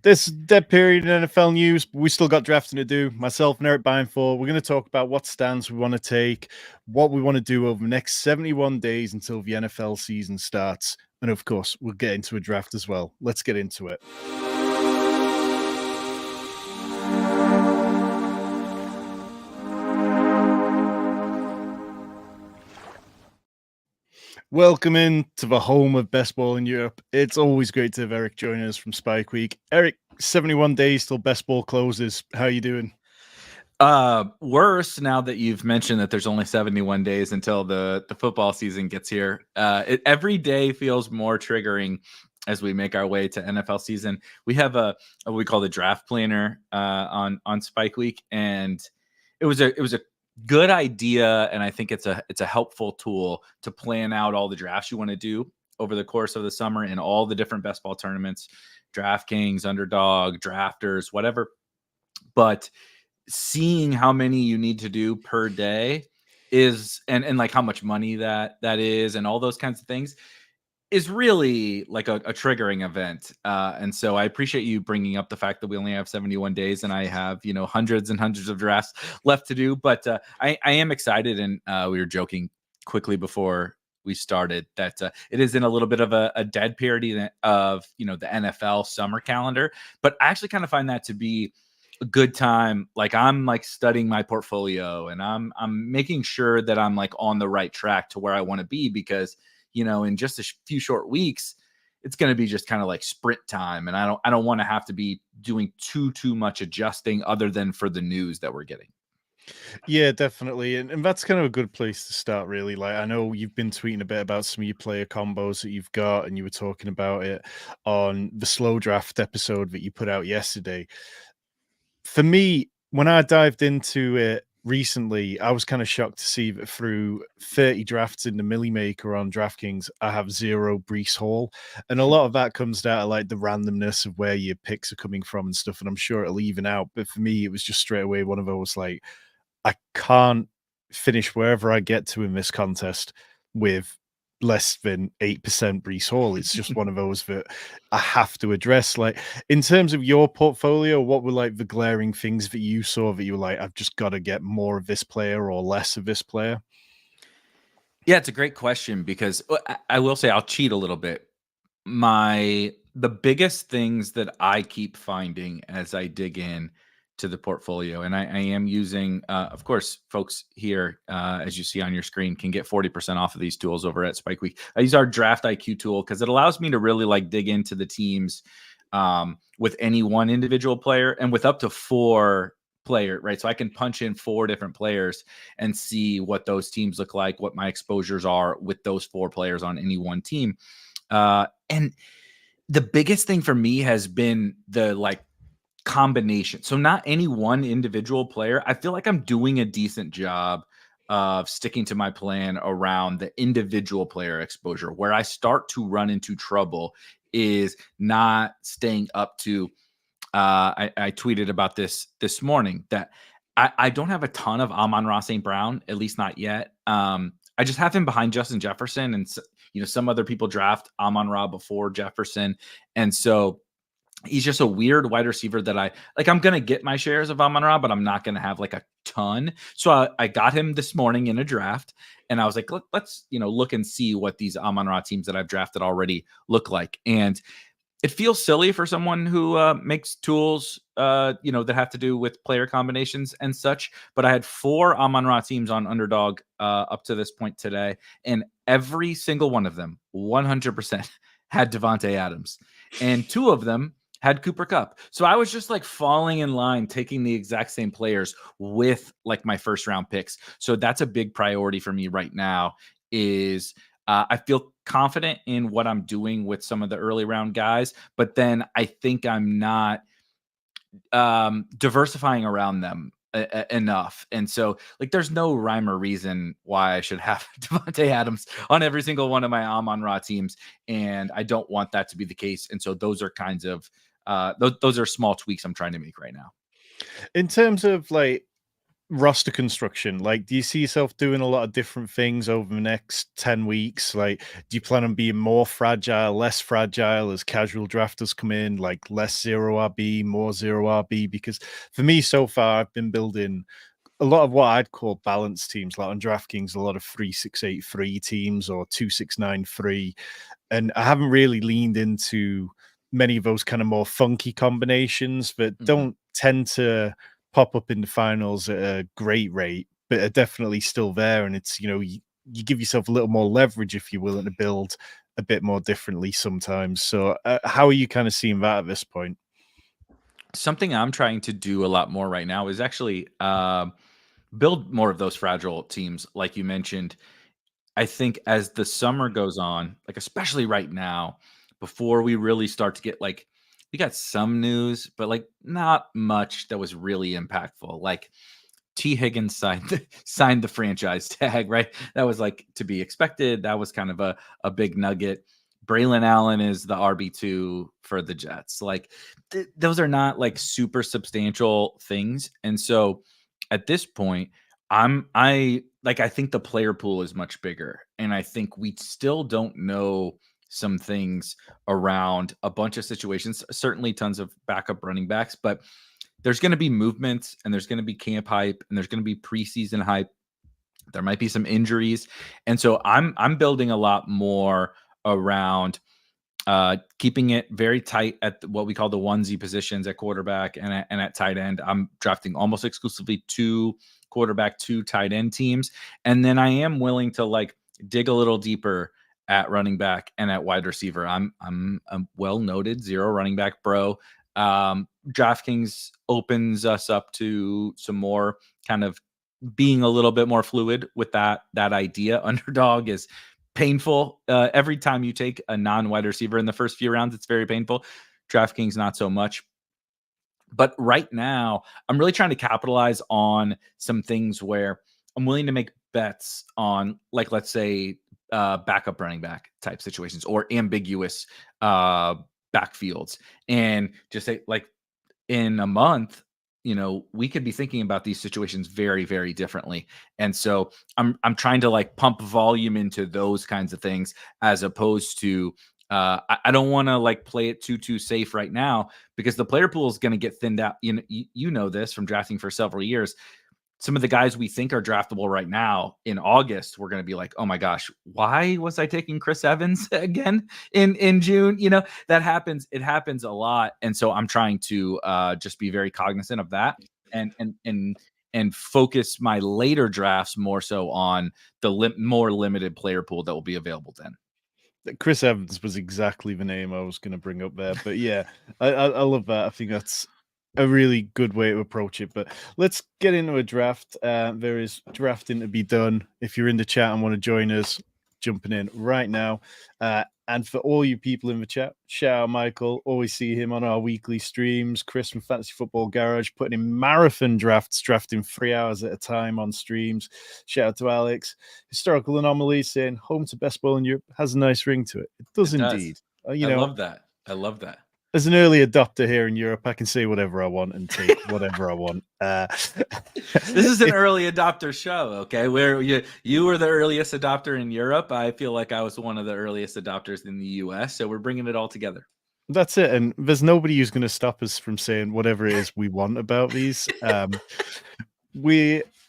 This dead period in NFL news, but we still got drafting to do. Myself and Erik Beimfohr, we're going to talk about what stance we want to take, what we want to do over the next 71 days until the NFL season starts. And of course, we'll get into a draft as well. Let's get into it. Welcome in to the home of best ball in Europe. It's always great to have Erik join us from Spikeweek. Erik, 71 days till best ball closes. How are you doing? Worse now that you've mentioned that there's only 71 days until the football season gets here. Every day feels more triggering as we make our way to NFL season. We have a what we call the draft planner on Spikeweek, and it was a good idea, and I think it's a helpful tool to plan out all the drafts you want to do over the course of the summer in all the different best ball tournaments, Draftkings, Underdog, Drafters, whatever. But seeing how many you need to do per day is and like how much money that is and all those kinds of things is really like a triggering event. And so I appreciate you bringing up the fact that we only have 71 days and I have, hundreds and hundreds of drafts left to do. But I am excited. And we were joking quickly before we started that it is in a little bit of a dead period of, the NFL summer calendar. But I actually kind of find that to be a good time. Like I'm like studying my portfolio and I'm making sure that I'm like on the right track to where I want to be, because in just a few short weeks, it's going to be just kind of like sprint time. And I don't want to have to be doing too much adjusting other than for the news that we're getting. Yeah, definitely. And that's kind of a good place to start, really. Like, I know you've been tweeting a bit about some of your player combos that you've got, and you were talking about it on the slow draft episode that you put out yesterday. For me, when I dived into it recently, I was kind of shocked to see that through 30 drafts in the Millie Maker on DraftKings, I have 0 Breece Hall. And a lot of that comes down to like the randomness of where your picks are coming from and stuff. And I'm sure it'll even out. But for me, it was just straight away one of those like, I can't finish wherever I get to in this contest with less than 8% Breece Hall. It's just one of those that I have to address. Like, in terms of your portfolio, what were like the glaring things that you saw that you were like, I've just got to get more of this player or less of this player? Yeah, it's a great question, because I will say I'll cheat a little bit. The biggest things that I keep finding as I dig in to the portfolio, and I am using, of course, folks here, as you see on your screen, can get 40% off of these tools over at Spikeweek. I use our Draft IQ tool because it allows me to really like dig into the teams with any one individual player and with up to 4 player, right? So I can punch in 4 different players and see what those teams look like, what my exposures are with those 4 players on any one team. And the biggest thing for me has been the like combination. So not any one individual player. I feel like I'm doing a decent job of sticking to my plan around the individual player exposure. Where I start to run into trouble is not staying up to I tweeted about this morning that I don't have a ton of Amon-Ra St. Brown, at least not yet. I just have him behind Justin Jefferson, and some other people draft Amon-Ra before Jefferson, and so he's just a weird wide receiver that I'm going to get my shares of Amon-Ra, but I'm not going to have like a ton. So I got him this morning in a draft, and I was like, let's look and see what these Amon-Ra teams that I've drafted already look like. And it feels silly for someone who makes tools, that have to do with player combinations and such. But I had 4 Amon-Ra teams on Underdog up to this point today, and every single one of them, 100%, had Devontae Adams, and 2 of them had Cooper Kupp. So I was just like falling in line, taking the exact same players with like my first round picks. So that's a big priority for me right now. Is I feel confident in what I'm doing with some of the early round guys, but then I think I'm not diversifying around them enough. And so like there's no rhyme or reason why I should have Devontae Adams on every single one of my Amon-Ra teams, and I don't want that to be the case. And so those are kinds of those are small tweaks I'm trying to make right now. In terms of like roster construction? Like, do you see yourself doing a lot of different things over the next 10 weeks? Like, do you plan on being more fragile, less fragile as casual drafters come in, like less zero RB, more zero RB? Because for me, so far, I've been building a lot of what I'd call balanced teams, like on DraftKings, a lot of 3-6-8-3 teams or 2-6-9-3. And I haven't really leaned into many of those kind of more funky combinations that don't tend to pop up in the finals at a great rate, but are definitely still there. And it's, you give yourself a little more leverage if you're willing to build a bit more differently sometimes. So how are you kind of seeing that at this point? Something I'm trying to do a lot more right now is actually build more of those fragile teams, like you mentioned. I think as the summer goes on, like especially right now, before we really start to get like, we got some news, but like not much that was really impactful. Like T. Higgins signed the franchise tag, right? That was like to be expected. That was kind of a big nugget. Braylon Allen is the RB2 for the Jets. Like those are not like super substantial things. And so at this point, I think the player pool is much bigger. And I think we still don't know some things around a bunch of situations, certainly tons of backup running backs, but there's going to be movements and there's going to be camp hype and there's going to be preseason hype. There might be some injuries. And so I'm building a lot more around keeping it very tight at what we call the onesie positions at quarterback and at tight end. I'm drafting almost exclusively 2 quarterback, 2 tight end teams. And then I am willing to like dig a little deeper at running back and at wide receiver. I'm a well noted zero running back bro. DraftKings opens us up to some more kind of being a little bit more fluid with that idea. Underdog is painful. Every time you take a non-wide receiver in the first few rounds, it's very painful. DraftKings, not so much. But right now, I'm really trying to capitalize on some things where I'm willing to make bets on, like, let's say, backup running back type situations or ambiguous backfields. And just say, like, in a month, we could be thinking about these situations very, very differently. And so I'm trying to like pump volume into those kinds of things as opposed to I don't want to like play it too safe right now because the player pool is going to get thinned out. You know this from drafting for several years. Some of the guys we think are draftable right now in August, we're going to be like, oh my gosh, why was I taking Chris Evans again in June? That happens. It happens a lot. And so I'm trying to just be very cognizant of that and focus my later drafts more so on the more limited player pool that will be available then. Chris Evans was exactly the name I was going to bring up there. But yeah, I love that. I think that's a really good way to approach it. But let's get into a draft. There is drafting to be done. If you're in the chat and want to join us, jumping in right now. And for all you people in the chat, shout out Michael. Always see him on our weekly streams. Chris from Fantasy Football Garage putting in marathon drafts, drafting 3 hours at a time on streams. Shout out to Alex. Historical Anomalies saying home to best ball in Europe has a nice ring to it. It does indeed. I love that. I love that. As an early adopter here in Europe, I can say whatever I want and take whatever I want. This is an early adopter show, okay? Where you were the earliest adopter in Europe. I feel like I was one of the earliest adopters in the US, so we're bringing it all together. That's it. And there's nobody who's going to stop us from saying whatever it is we want about these.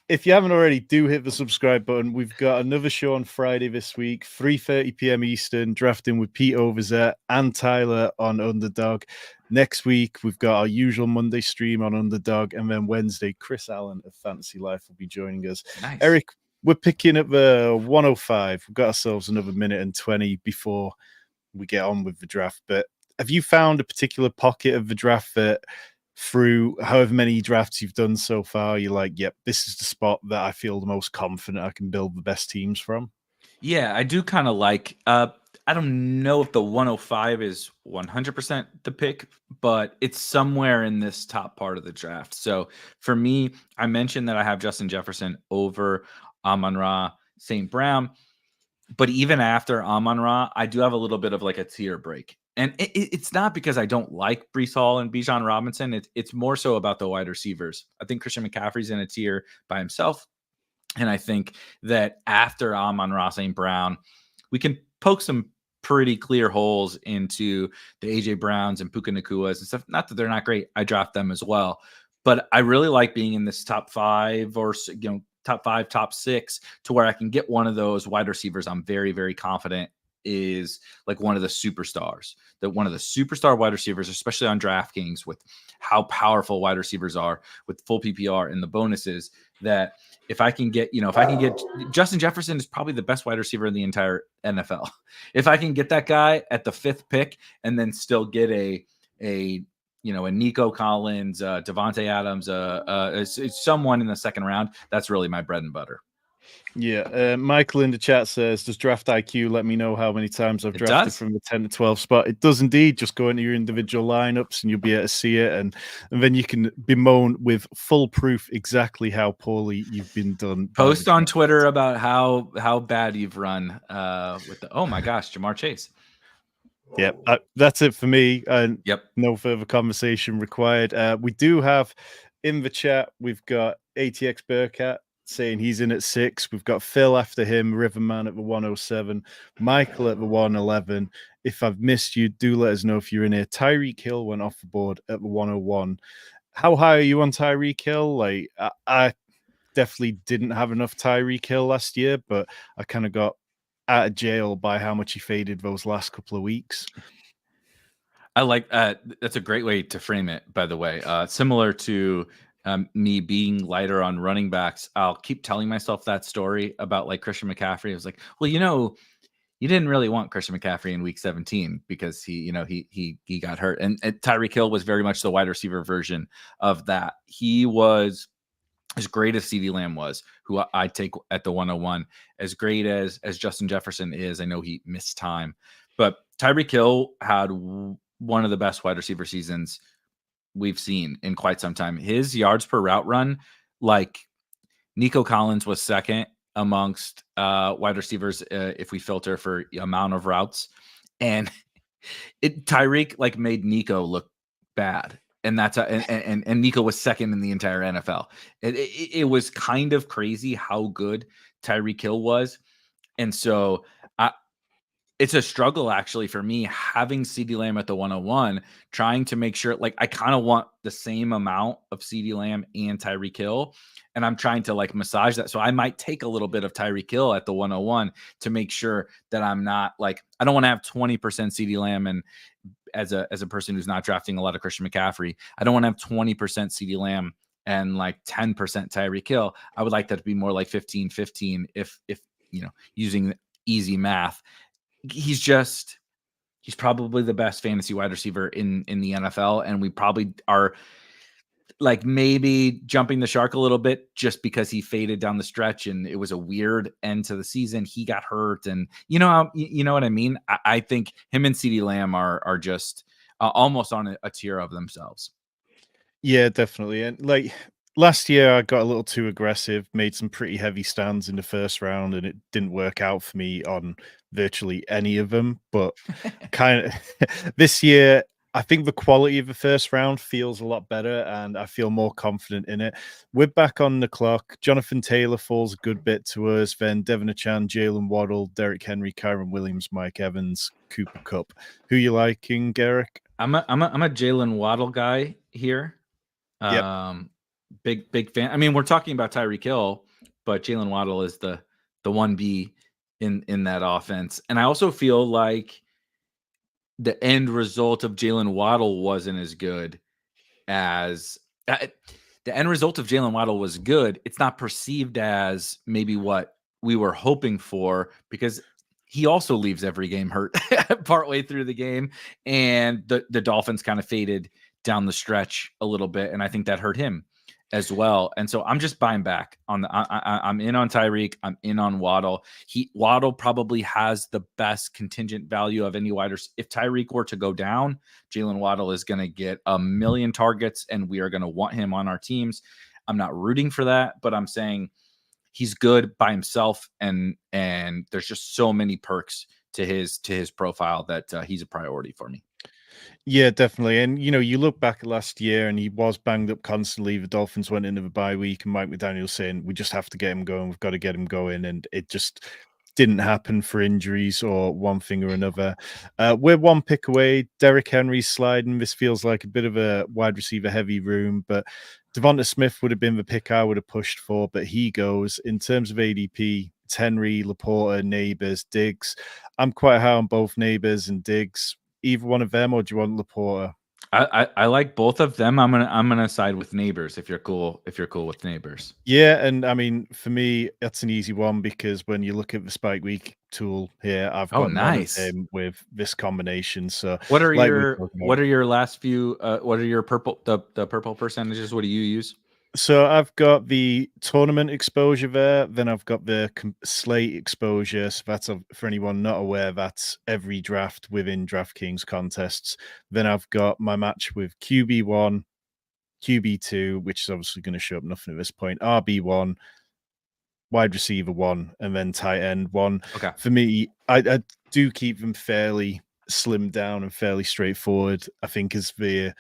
If you haven't already, do hit the subscribe button. We've got another show on Friday this week, 3:30 p.m. Eastern, drafting with Pete Overzet and Tyler on Underdog. Next week, we've got our usual Monday stream on Underdog, and then Wednesday, Chris Allen of Fantasy Life will be joining us. Nice. Erik, we're picking up the 105. We've got ourselves another minute and 20 before we get on with the draft. But have you found a particular pocket of the draft that through however many drafts you've done so far, you're like, yep, this is the spot that I feel the most confident I can build the best teams from? Yeah, I do kind of like I don't know if the 105 is 100% the pick, but it's somewhere in this top part of the draft. So for me, I mentioned that I have Justin Jefferson over Amon-Ra St. Brown, but even after Amon-Ra, I do have a little bit of like a tier break. And it's not because I don't like Breece Hall and Bijan Robinson. It's more so about the wide receivers. I think Christian McCaffrey's in a tier by himself. And I think that after Amon-Ra St. Brown, we can poke some pretty clear holes into the AJ Browns and Puka Nakuas and stuff. Not that they're not great. I draft them as well. But I really like being in this top 5 or, top 5, top 6, to where I can get one of those wide receivers I'm very, very confident is like one of the superstars, that one of the superstar wide receivers, especially on DraftKings, with how powerful wide receivers are with full PPR and the bonuses, that if I can get, Justin Jefferson is probably the best wide receiver in the entire NFL. If I can get that guy at the 5th pick and then still get a Nico Collins, Devontae Adams, someone in the 2nd round, that's really my bread and butter. Yeah, Michael in the chat says, does Draft IQ let me know how many times I've drafted from the 10 to 12 spot? It does indeed. Just go into your individual lineups and you'll be able to see it, and then you can bemoan with full proof exactly how poorly you've been done. Post on Twitter about how bad you've run with the, oh my gosh, Jamar Chase. Yep, that's it for me. Yep. No further conversation required. We do have in the chat, we've got ATX Burkett saying he's in at 6. We've got Phil after him, Riverman at the 107, Michael at the 111. If I've missed you, do let us know if you're in here. Tyreek Hill went off the board at the 101. How high are you on Tyreek Hill? Like, I definitely didn't have enough Tyreek Hill last year, but I kind of got out of jail by how much he faded those last couple of weeks. I like that's a great way to frame it, by the way. Similar to me being lighter on running backs, I'll keep telling myself that story about like Christian McCaffrey. I was like, well, you didn't really want Christian McCaffrey in week 17 because he got hurt. And Tyreek Hill was very much the wide receiver version of that. He was as great as CeeDee Lamb was, who I take at the 101, as great as Justin Jefferson is. I know he missed time, but Tyreek Hill had one of the best wide receiver seasons we've seen in quite some time. His yards per route run, like Nico Collins was 2nd amongst wide receivers if we filter for amount of routes, and Tyreek like made Nico look bad, and that's and Nico was 2nd in the entire NFL. It was kind of crazy how good Tyreek Hill was, and so it's a struggle actually for me having CeeDee Lamb at the 101, trying to make sure, like, I kind of want the same amount of CeeDee Lamb and Tyreek Hill, and I'm trying to like massage that. So I might take a little bit of Tyreek Hill at the 101 to make sure that I'm not like, I don't want to have 20% CeeDee Lamb, and as a person who's not drafting a lot of Christian McCaffrey, I don't want to have 20% CeeDee Lamb and like 10% Tyreek Hill. I would like that to be more like 15-15 if using easy math. He's probably the best fantasy wide receiver in the NFL, and we probably are like maybe jumping the shark a little bit just because he faded down the stretch and it was a weird end to the season. He got hurt, and you know what I mean. I think him and CeeDee Lamb are just almost on a tier of themselves. Yeah, definitely. And like last year, I got a little too aggressive, made some pretty heavy stands in the first round, and it didn't work out for me on virtually any of them. But kind of this year, I think the quality of the first round feels a lot better, and I feel more confident in it. We're back on the clock. Jonathan Taylor falls a good bit to us. Then Devin Achan, Jalen Waddle, Derrick Henry, Kyron Williams, Mike Evans, Cooper Kupp. Who you liking, Garrick? I'm a Jalen Waddle guy here. Yep. Big fan. I mean, we're talking about Tyreek Hill, but Jalen Waddle is the 1B in that offense. And I also feel like the end result of Jalen Waddle wasn't as good as the end result of Jalen Waddle was good. It's not perceived as maybe what we were hoping for, because he also leaves every game hurt partway through the game, and the Dolphins kind of faded down the stretch a little bit, and I think that hurt him as well. And so I'm just buying back on the. I'm in on Tyreek. I'm in on Waddle. Waddle probably has the best contingent value of any wide receiver. If Tyreek were to go down, Jalen Waddle is going to get 1 million targets, and we are going to want him on our teams. I'm not rooting for that, but I'm saying he's good by himself, and there's just so many perks to his profile that he's a priority for me. Yeah, definitely. And you look back at last year and he was banged up constantly. The Dolphins went into the bye week and Mike McDaniel saying, we just have to get him going. We've got to get him going. And it just didn't happen for injuries or one thing or another. We're one pick away. Derrick Henry's sliding. This feels like a bit of a wide receiver heavy room, but Devonta Smith would have been the pick I would have pushed for, but he goes. In terms of ADP, it's Henry, Laporta, Neighbors, Diggs. I'm quite high on both Neighbors and Diggs. Either one of them, or do you want Laporta? I like both of them. I'm gonna side with Neighbors if you're cool with Neighbors. Yeah, and I mean, for me, that's an easy one because when you look at the Spikeweek tool here, I've Oh, got none of nice. him with this combination. So, What are like we your talked about. what are your last few what are your purple the purple percentages? What do you use? So I've got the tournament exposure there. Then I've got the slate exposure. So that's for anyone not aware, that's every draft within DraftKings contests. Then I've got my match with QB1, QB2, which is obviously going to show up nothing at this point, RB1, wide receiver one, and then tight end one. Okay. For me, I do keep them fairly slimmed down and fairly straightforward. I think as the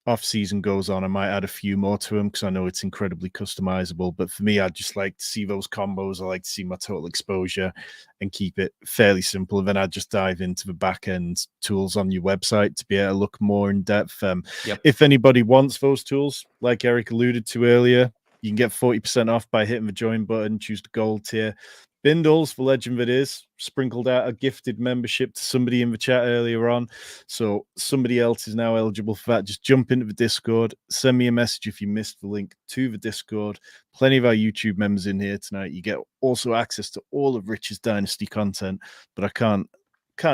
off season goes on, I might add a few more to them because I know it's incredibly customizable. But for me, I'd just like to see those combos. I like to see my total exposure and keep it fairly simple. And then I'd just dive into the back end tools on your website to be able to look more in depth. Yep. If anybody wants those tools, like Erik alluded to earlier, you can get 40% off by hitting the join button, choose the gold tier. Bindles, the legend that is, sprinkled out a gifted membership to somebody in the chat earlier on. So somebody else is now eligible for that. Just jump into the Discord, send me a message if you missed the link to the Discord. Plenty of our YouTube members in here tonight. You get also access to all of Rich's Dynasty content, but I can't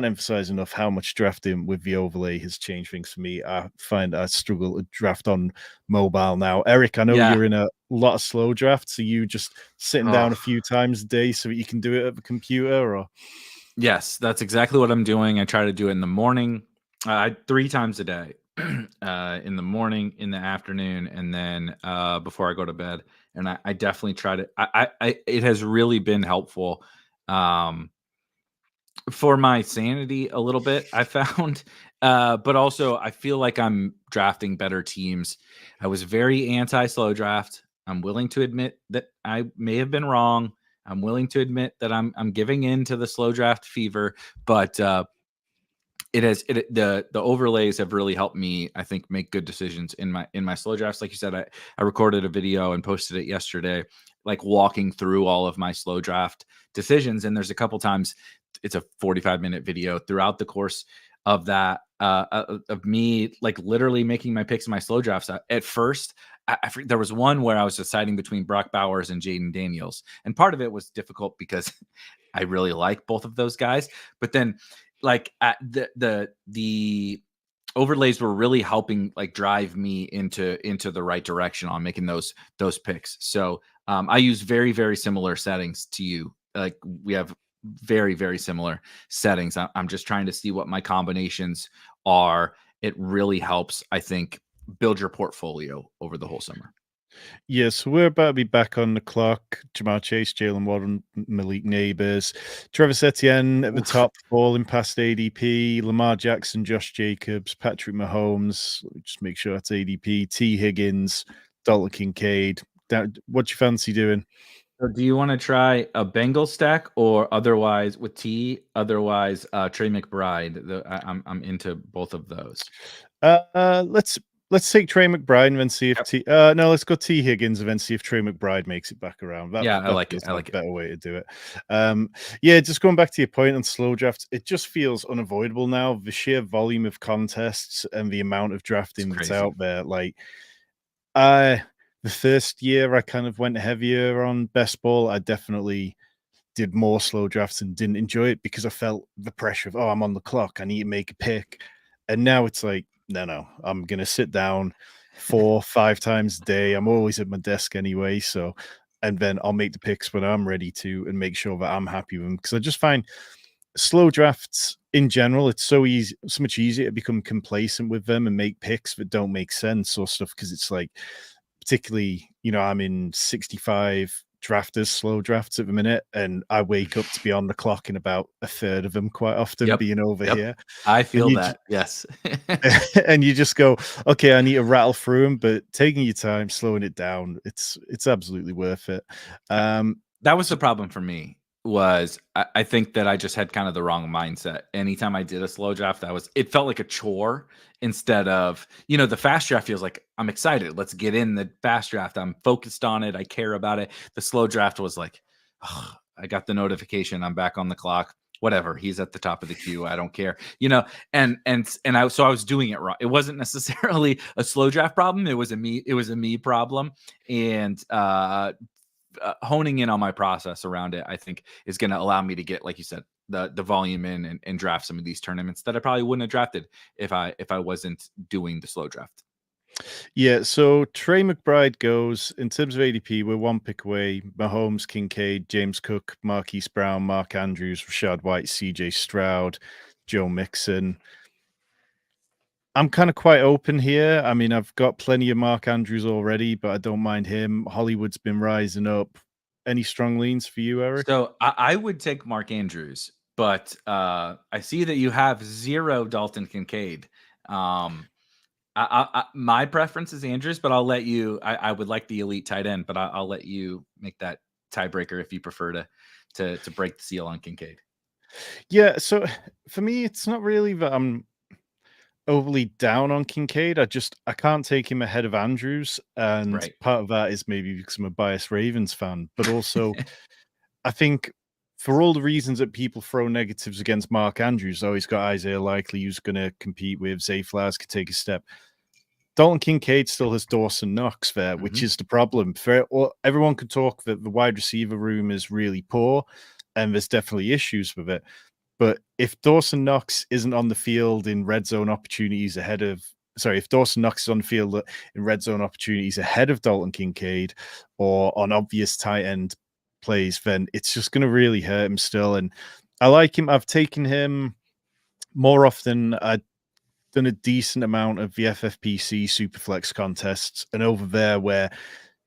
emphasize enough how much drafting with the overlay has changed things for me. I find I struggle to draft on mobile now. Erik, I know Yeah. you're in a lot of slow drafts. Are you just sitting down a Oh. few times a day so that you can do it at the computer? Or Yes, that's exactly what I'm doing. I try to do it in the morning, 3 times a day, in the morning, in the afternoon, and then before I go to bed. And I definitely try to. It has really been helpful for my sanity a little bit. I found, but also I feel like I'm drafting better teams. I was very anti slow draft. I'm willing to admit that I may have been wrong. I'm willing to admit that I'm giving in to the slow draft fever, but the overlays have really helped me, I think, make good decisions in my slow drafts. Like you said, I recorded a video and posted it yesterday, like walking through all of my slow draft decisions. And there's a couple times it's a 45-minute video throughout the course of that of me like literally making my picks in my slow drafts. At first, there was one where I was deciding between Brock Bowers and Jaden Daniels, and part of it was difficult because I really like both of those guys. But then, like the overlays were really helping like drive me into the right direction on making those picks. So I use very very similar settings to you. Like we have very very similar settings. I'm just trying to see what my combinations are. It really helps, I think, build your portfolio over the whole summer. yeah, so we're about to be back on the clock. Jamar Chase, Jalen Warren, Malik Neighbors, Travis Etienne at the Oof. top, falling past ADP, Lamar Jackson, Josh Jacobs, Patrick Mahomes. Just make sure that's ADP. T. Higgins, Dalton Kincaid. What you fancy doing? So do you want to try a Bengal stack or otherwise with T? Otherwise, Trey McBride. I'm into both of those. Let's take Trey McBride and then see if Yep. T. No, let's go T Higgins and then see if Trey McBride makes it back around. Yeah, I That like it. feels I like like a it. better way to do it. Yeah, just going back to your point on slow drafts, it just feels unavoidable now. The sheer volume of contests and the amount of It's drafting that's crazy. out there. Like, I the first year I kind of went heavier on best ball. I definitely did more slow drafts and didn't enjoy it because I felt the pressure of, oh, I'm on the clock. I need to make a pick. And now it's like, no, I'm going to sit down 4, 5 times a day. I'm always at my desk anyway. So, and then I'll make the picks when I'm ready to and make sure that I'm happy with them. Because I just find slow drafts in general, it's so easy, so much easier to become complacent with them and make picks that don't make sense or stuff. Because it's like, particularly, I'm in 65 drafters slow drafts at the minute, and I wake up to be on the clock in about a third of them quite often, Yep. being over Yep. here. I And feel that. Yes. and you just go, okay, I need to rattle through them, but taking your time, slowing it down, it's absolutely worth it. That was So the problem for me, was I think that I just had kind of the wrong mindset. Anytime I did a slow draft, it felt like a chore instead of, the fast draft feels like I'm excited. Let's get in the fast draft. I'm focused on it. I care about it. The slow draft was like, "Ugh, I got the notification. I'm back on the clock. Whatever. He's at the top of the queue. I don't care. So I was doing it wrong. It wasn't necessarily a slow draft problem. It was a me problem. And honing in on my process around it, I think, is going to allow me to get, like you said, the volume in, and draft some of these tournaments that I probably wouldn't have drafted if I wasn't doing the slow draft. yeah, so Trey McBride goes in terms of ADP. We're one pick away. Mahomes, Kincaid, James Cook, Marquise Brown, Mark Andrews, Rashad White, CJ Stroud, Joe Mixon. I'm kind of quite open here. I mean, I've got plenty of Mark Andrews already, but I don't mind him. Hollywood's been rising up. Any strong leans for you, Eric? So I would take Mark Andrews, but I see that you have 0 Dalton Kincaid. My preference is Andrews, but I'll let you. I would like the elite tight end, but I'll let you make that tiebreaker if you prefer to break the seal on Kincaid. Yeah, so for me, it's not really that I'm overly down on Kincaid. I can't take him ahead of Andrews, and Right. part of that is maybe because I'm a biased Ravens fan, but also I think for all the reasons that people throw negatives against Mark Andrews, he's got Isaiah Likely who's going to compete with Zay Flowers, could take a step. Dalton Kincaid still has Dawson Knox there, which Mhm. is the problem. Everyone could talk that the wide receiver room is really poor, and there's definitely issues with it. But if Dawson Knox isn't on the field in red zone opportunities if Dawson Knox is on the field in red zone opportunities ahead of Dalton Kincaid or on obvious tight end plays, then it's just going to really hurt him still. And I like him. I've taken him more often. I've done a decent amount of the FFPC Superflex contests, and over there where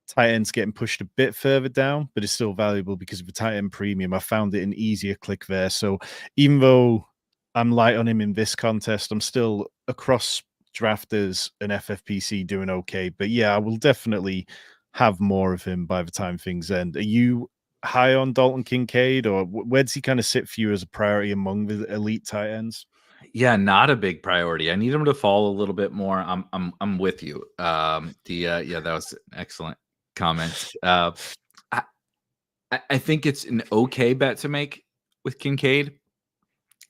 tight end's getting pushed a bit further down, but it's still valuable because of the tight end premium. I found it an easier click there. So even though I'm light on him in this contest, I'm still across drafters and FFPC doing okay. But yeah, I will definitely have more of him by the time things end. Are you high on Dalton Kincaid, or where does he kind of sit for you as a priority among the elite tight ends? Yeah, not a big priority. I need him to fall a little bit more. I'm with you. Yeah, that was an excellent comment. I I think it's an okay bet to make with Kincaid.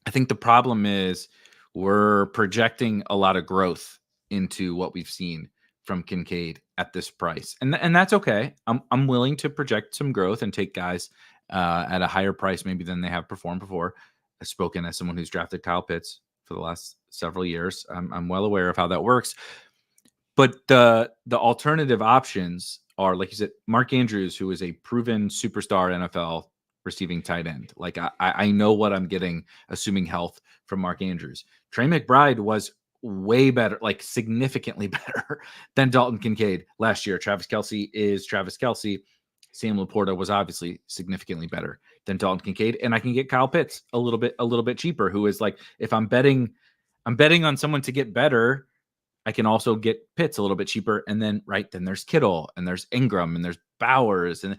I think the problem is we're projecting a lot of growth into what we've seen from Kincaid at this price, and that's okay. I'm willing to project some growth and take guys at a higher price maybe than they have performed before. I've spoken as someone who's drafted Kyle Pitts for the last several years. I'm well aware of how that works. But the alternative options are, like you said, Mark Andrews, who is a proven superstar NFL receiving tight end. Like I know what I'm getting, assuming health, from Mark Andrews. Trey McBride was way better, like significantly better than Dalton Kincaid last year. Travis Kelsey is Travis Kelsey. Sam Laporta was obviously significantly better than Dalton Kincaid, and I can get Kyle Pitts a little bit cheaper. Who is like, if I'm betting on someone to get better, I can also get Pitts a little bit cheaper. And then, right, then there's Kittle and there's Ingram and there's Bowers. And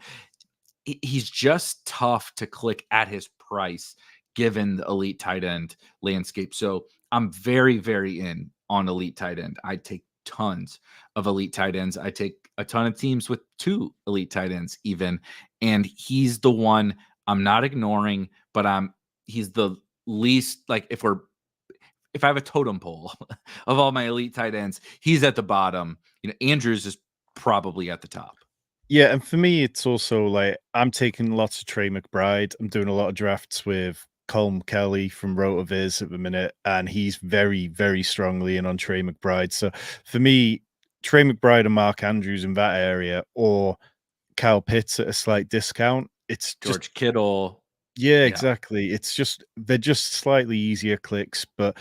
he's just tough to click at his price given the elite tight end landscape. So I'm very, very in on elite tight end. I take tons of elite tight ends. I take a ton of teams with 2 elite tight ends, even. And he's the one I'm not ignoring, but he's the least, like, if I have a totem pole of all my elite tight ends, he's at the bottom. Andrews is probably at the top. Yeah, and for me, it's also like I'm taking lots of Trey McBride. I'm doing a lot of drafts with Colm Kelly from Rotoviz at the minute, and he's very, very strongly in on Trey McBride. So for me, Trey McBride and Mark Andrews in that area, or Kyle Pitts at a slight discount. It's just George Kittle. yeah, Yeah. exactly. They're just slightly easier clicks, but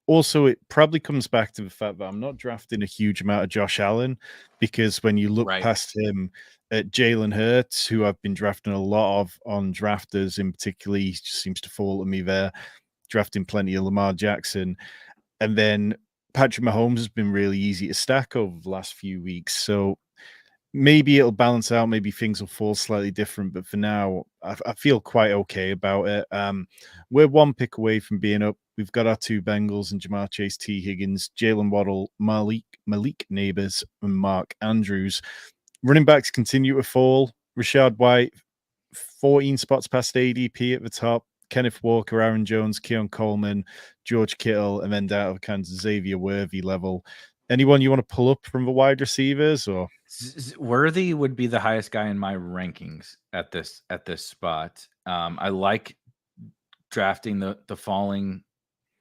Also, it probably comes back to the fact that I'm not drafting a huge amount of Josh Allen, because when you look Right. past him at Jalen Hurts, who I've been drafting a lot of on drafters in particular, he just seems to fall to me there, drafting plenty of Lamar Jackson. And then Patrick Mahomes has been really easy to stack over the last few weeks. So maybe it'll balance out. Maybe things will fall slightly different. But for now, I feel quite okay about it. We're one pick away from being up. We've got our two Bengals and Jamar Chase, T. Higgins, Jalen Waddle, Malik Neighbors, and Mark Andrews. Running backs continue to fall. Rashad White, 14 spots past ADP at the top. Kenneth Walker, Aaron Jones, Keon Coleman, George Kittle, and then down to kind of Xavier Worthy level. Anyone you want to pull up from the wide receivers, or Worthy would be the highest guy in my rankings at this spot. I like drafting the falling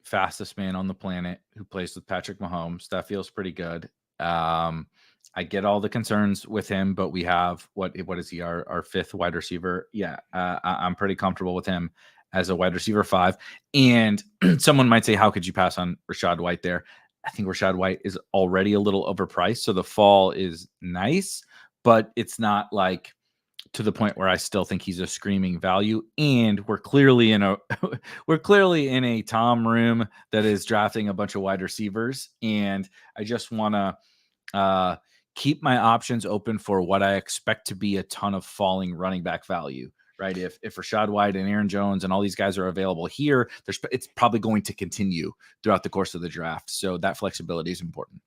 fastest man on the planet who plays with Patrick Mahomes. That feels pretty good. I get all the concerns with him, but we have what is he, our fifth wide receiver? Yeah, I'm pretty comfortable with him as a wide receiver 5. And someone might say, how could you pass on Rashad White there? I think Rashad White is already a little overpriced, so the fall is nice, but it's not like to the point where I still think he's a screaming value. And we're clearly in a Tom room that is drafting a bunch of wide receivers, and I just want to keep my options open for what I expect to be a ton of falling running back value. Right? If Rashad White and Aaron Jones and all these guys are available here, it's probably going to continue throughout the course of the draft. So that flexibility is important.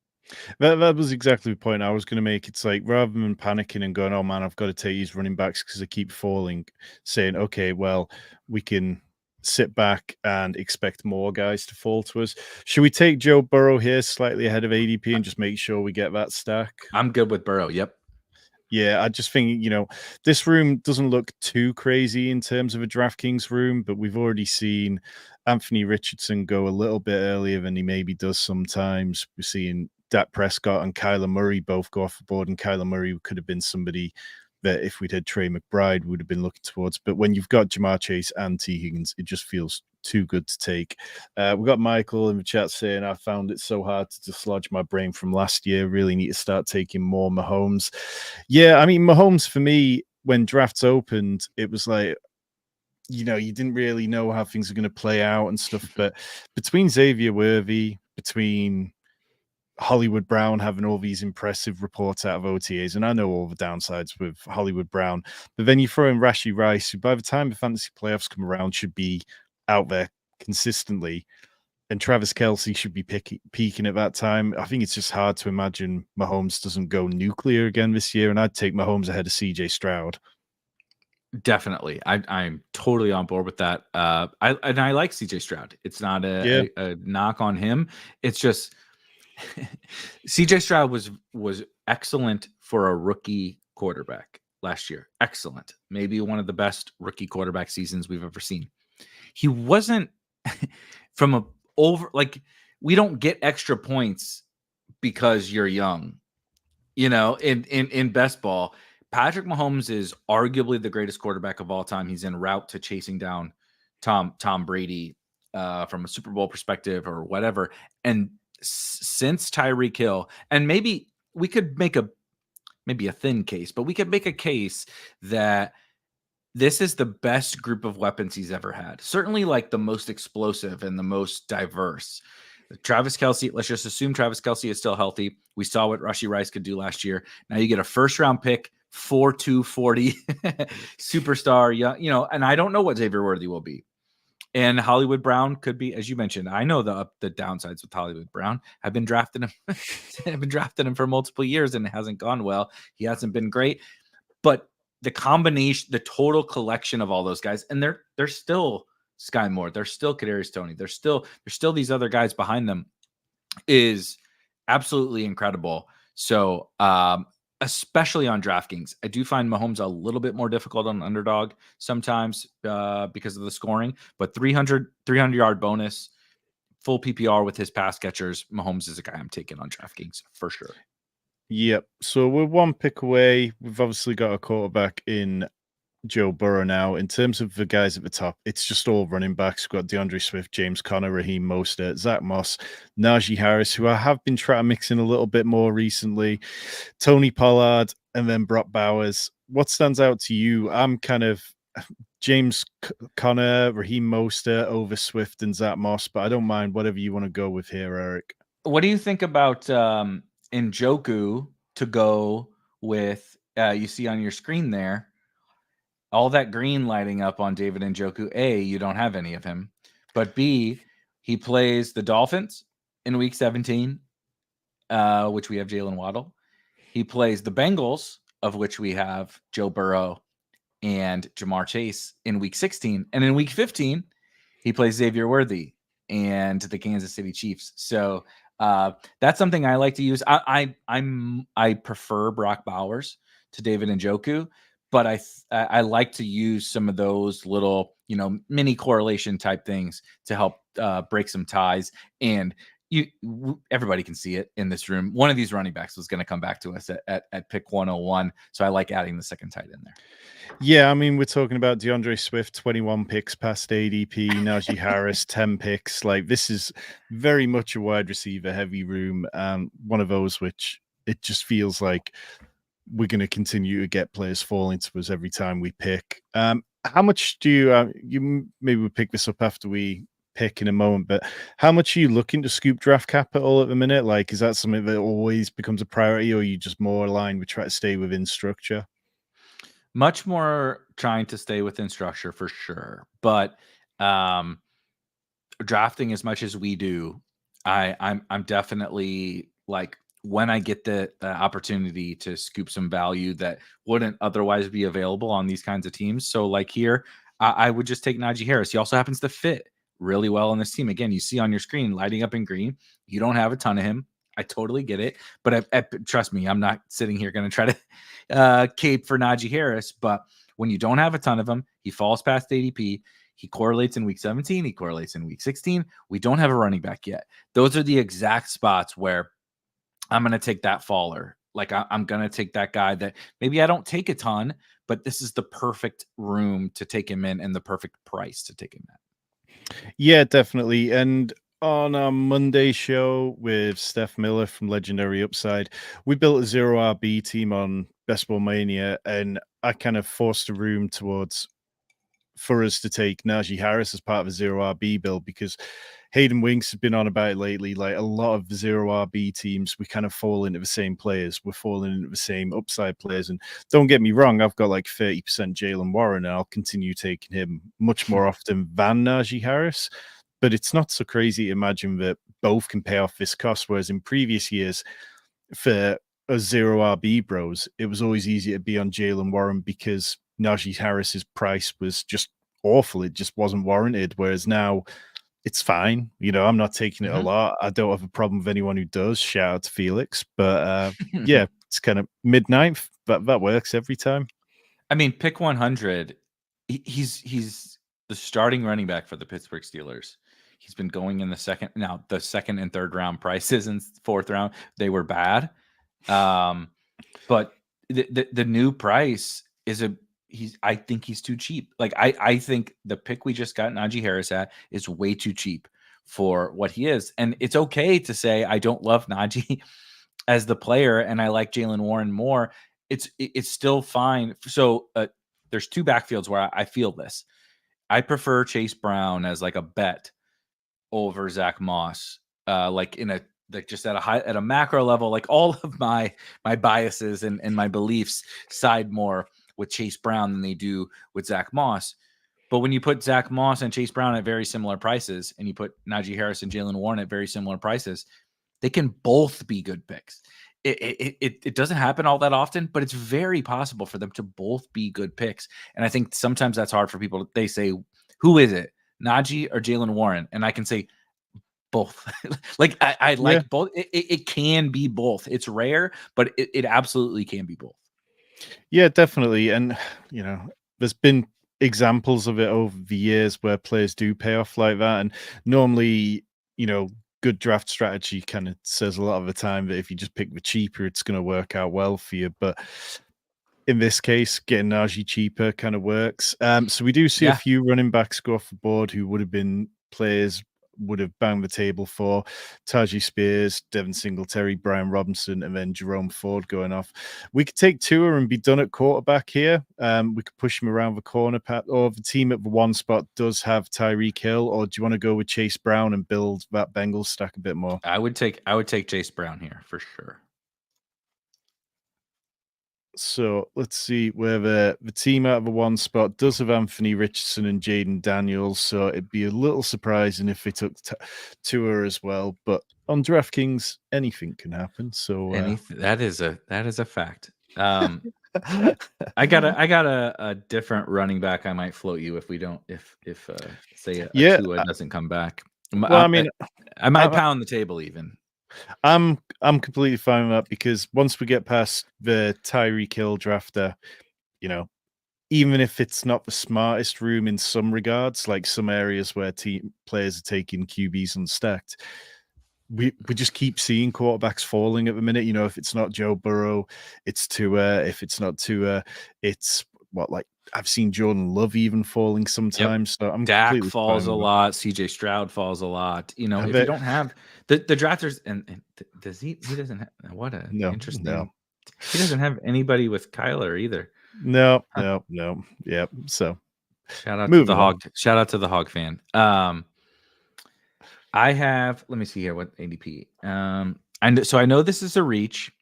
that was exactly the point I was going to make. It's like, rather than panicking and going, "Oh man, I've got to take these running backs because they keep falling," saying, "Okay, well, we can sit back and expect more guys to fall to us." Should we take Joe Burrow here slightly ahead of ADP and just make sure we get that stack? I'm good with Burrow. Yep. Yeah, I just think, this room doesn't look too crazy in terms of a DraftKings room, but we've already seen Anthony Richardson go a little bit earlier than he maybe does sometimes. We're seeing Dak Prescott and Kyler Murray both go off the board, and Kyler Murray could have been somebody that, if we'd had Trey McBride, would have been looking towards. But when you've got Jamar Chase and T. Higgins, it just feels too good to take. We've got Michael in the chat saying, I found it so hard to dislodge my brain from last year. Really need to start taking more Mahomes. Yeah, I mean, Mahomes for me, when drafts opened, it was like, you didn't really know how things are going to play out and stuff. But between Xavier Worthy, between Hollywood Brown having all these impressive reports out of OTAs, and I know all the downsides with Hollywood Brown, but then you throw in Rashee Rice, who by the time the fantasy playoffs come around should be out there consistently, and Travis Kelce should be peaking at that time. I think it's just hard to imagine Mahomes doesn't go nuclear again this year, and I'd take Mahomes ahead of CJ Stroud. Definitely. I'm totally on board with that. I like CJ Stroud. It's not a knock on him. It's just CJ Stroud was excellent for a rookie quarterback last year. Excellent. Maybe one of the best rookie quarterback seasons we've ever seen. He wasn't from a over, like, we don't get extra points because you're young. In best ball, Patrick Mahomes is arguably the greatest quarterback of all time. He's en route to chasing down Tom Brady from a Super Bowl perspective or whatever. And since Tyreek Hill, and maybe we could make maybe a thin case, but we could make a case that this is the best group of weapons he's ever had. Certainly, like, the most explosive and the most diverse. Travis Kelce, let's just assume Travis Kelce is still healthy. We saw what Rashee Rice could do last year. Now you get a first-round pick, 4'2", 40 superstar, and I don't know what Xavier Worthy will be. And Hollywood Brown could be, as you mentioned. I know the downsides with Hollywood Brown. I've been drafting him. I've been drafting him for multiple years, and it hasn't gone well. He hasn't been great, but the combination, the total collection of all those guys, and they're still Sky Moore, there's still Kadarius Toney, there's still these other guys behind them, is absolutely incredible. So especially on DraftKings, I do find Mahomes a little bit more difficult on underdog sometimes because of the scoring, but 300 yard bonus, full PPR with his pass catchers, Mahomes is a guy I'm taking on DraftKings for sure. Yep. So we're one pick away. We've obviously got a quarterback in Joe Burrow now, in terms of the guys at the top, it's just all running backs. We've got DeAndre Swift, James Conner, Raheem Mostert, Zach Moss, Najee Harris, who I have been trying to mix in a little bit more recently, Tony Pollard, and then Brock Bowers. What stands out to you? I'm kind of James Conner, Raheem Mostert over Swift and Zach Moss, but I don't mind whatever you want to go with here, Eric. What do you think about Njoku to go with? You see on your screen there, all that green lighting up on David Njoku. A, you don't have any of him, but B, he plays the Dolphins in Week 17, which we have Jalen Waddle. He plays the Bengals, of which we have Joe Burrow and Jamar Chase in Week 16, and in Week 15, he plays Xavier Worthy and the Kansas City Chiefs. So that's something I like to use. I prefer Brock Bowers to David Njoku, but I like to use some of those little, mini correlation type things to help break some ties. And everybody can see it in this room. One of these running backs was going to come back to us at pick 101. So I like adding the second tight end there. Yeah, I mean, we're talking about DeAndre Swift, 21 picks past ADP, Najee Harris, 10 picks. Like, this is very much a wide receiver heavy room. One of those which it just feels like we're going to continue to get players falling to us every time we pick. How much do you maybe we'll pick this up after we pick in a moment, but how much are you looking to scoop draft capital at the minute? Like, is that something that always becomes a priority, or are you just more aligned with trying to stay within structure? Much more trying to stay within structure for sure, but drafting as much as we do, I'm definitely like, when I get the opportunity to scoop some value that wouldn't otherwise be available on these kinds of teams. So like here, I would just take Najee Harris. He also happens to fit really well on this team. Again, you see on your screen lighting up in green. You don't have a ton of him. I totally get it, but trust me, I'm not sitting here going to try to cape for Najee Harris. But when you don't have a ton of him, he falls past ADP. He correlates in Week 17. He correlates in Week 16. We don't have a running back yet. Those are the exact spots where I'm going to take that faller. Like, I'm going to take that guy that maybe I don't take a ton, but this is the perfect room to take him in and the perfect price to take him at. Yeah, definitely. And on our Monday show with Steph Miller from Legendary Upside, we built a zero RB team on Best Ball Mania, and I kind of forced a room for us to take Najee Harris as part of a zero RB build, because Hayden Winks has been on about it lately. Like, a lot of the zero RB teams, we kind of fall into the same players. We're falling into the same upside players. And don't get me wrong, I've got like 30% Jalen Warren, and I'll continue taking him much more often than Najee Harris. But it's not so crazy to imagine that both can pay off this cost. Whereas in previous years, for a zero RB bros, it was always easier to be on Jalen Warren because Najee Harris's price was just awful. It just wasn't warranted. Whereas now it's fine. I'm not taking it a lot. I don't have a problem with anyone who does. Shout out to Felix. But yeah, it's kind of mid-ninth. That works every time. I mean, pick 100. He's the starting running back for the Pittsburgh Steelers. He's been going in the second. Now, the second and third round prices and fourth round, they were bad. But the new price is I think he's too cheap. Like, I think the pick we just got Najee Harris at is way too cheap for what he is. And it's okay to say I don't love Najee as the player and I like Jalen Warren more. It's still fine. So there's two backfields where I feel this. I prefer Chase Brown as like a bet over Zach Moss, like just at a macro level. Like, all of my biases and my beliefs side more with Chase Brown than they do with Zach Moss. But when you put Zach Moss and Chase Brown at very similar prices, and you put Najee Harris and Jalen Warren at very similar prices, they can both be good picks. It doesn't happen all that often, but it's very possible for them to both be good picks. And I think sometimes that's hard for people. They say, who is it, Najee or Jalen Warren? And I can say both. Like, I like both. It can be both. It's rare, but it absolutely can be both. Yeah, definitely. And, there's been examples of it over the years where players do pay off like that. And normally, good draft strategy kind of says a lot of the time that if you just pick the cheaper, it's going to work out well for you. But in this case, getting Najee cheaper kind of works. So we do see a Yeah. few running backs go off the board who would have been players would have banged the table for Tajee Spears, Devin Singletary, Brian Robinson, and then Jerome Ford going off. We could take Tua and be done at quarterback here. We could push him around the corner, Pat, or the team at the one spot does have Tyreek Hill, or do you want to go with Chase Brown and build that Bengals stack a bit more? I would take Chase Brown here for sure. So let's see where the team out of the one spot does have Anthony Richardson and Jaden Daniels. So it'd be a little surprising if they took Tua as well. But on DraftKings, anything can happen. So that is a fact. I got a different running back I might float you if we don't if say a Tua doesn't come back. Well, I mean, I might pound the table even. I'm completely fine with that because once we get past the Tyreek Hill drafter, you know, even if it's not the smartest room in some regards, like some areas where team players are taking QBs unstacked, we just keep seeing quarterbacks falling at the minute. You know, if it's not Joe Burrow, it's Tua. If it's not Tua, it's like I've seen Jordan Love even falling sometimes. Yep. So I'm Dak completely falls fine a with lot. CJ Stroud falls a lot. You know, if you don't have the drafters, and does he doesn't have, what a interesting. No. He doesn't have anybody with Kyler either. No. Yep. So shout out to the Hog. Shout out to the Hog fan. I have. Let me see here. What ADP? And so I know this is a reach,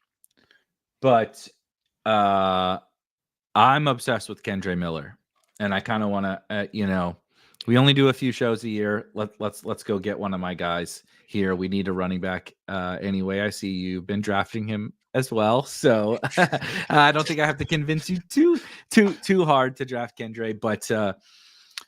but I'm obsessed with Kendre Miller, and I kind of want to. We only do a few shows a year. Let's go get one of my guys here. We need a running back anyway. I see you've been drafting him as well, so I don't think I have to convince you too hard to draft Kendre. But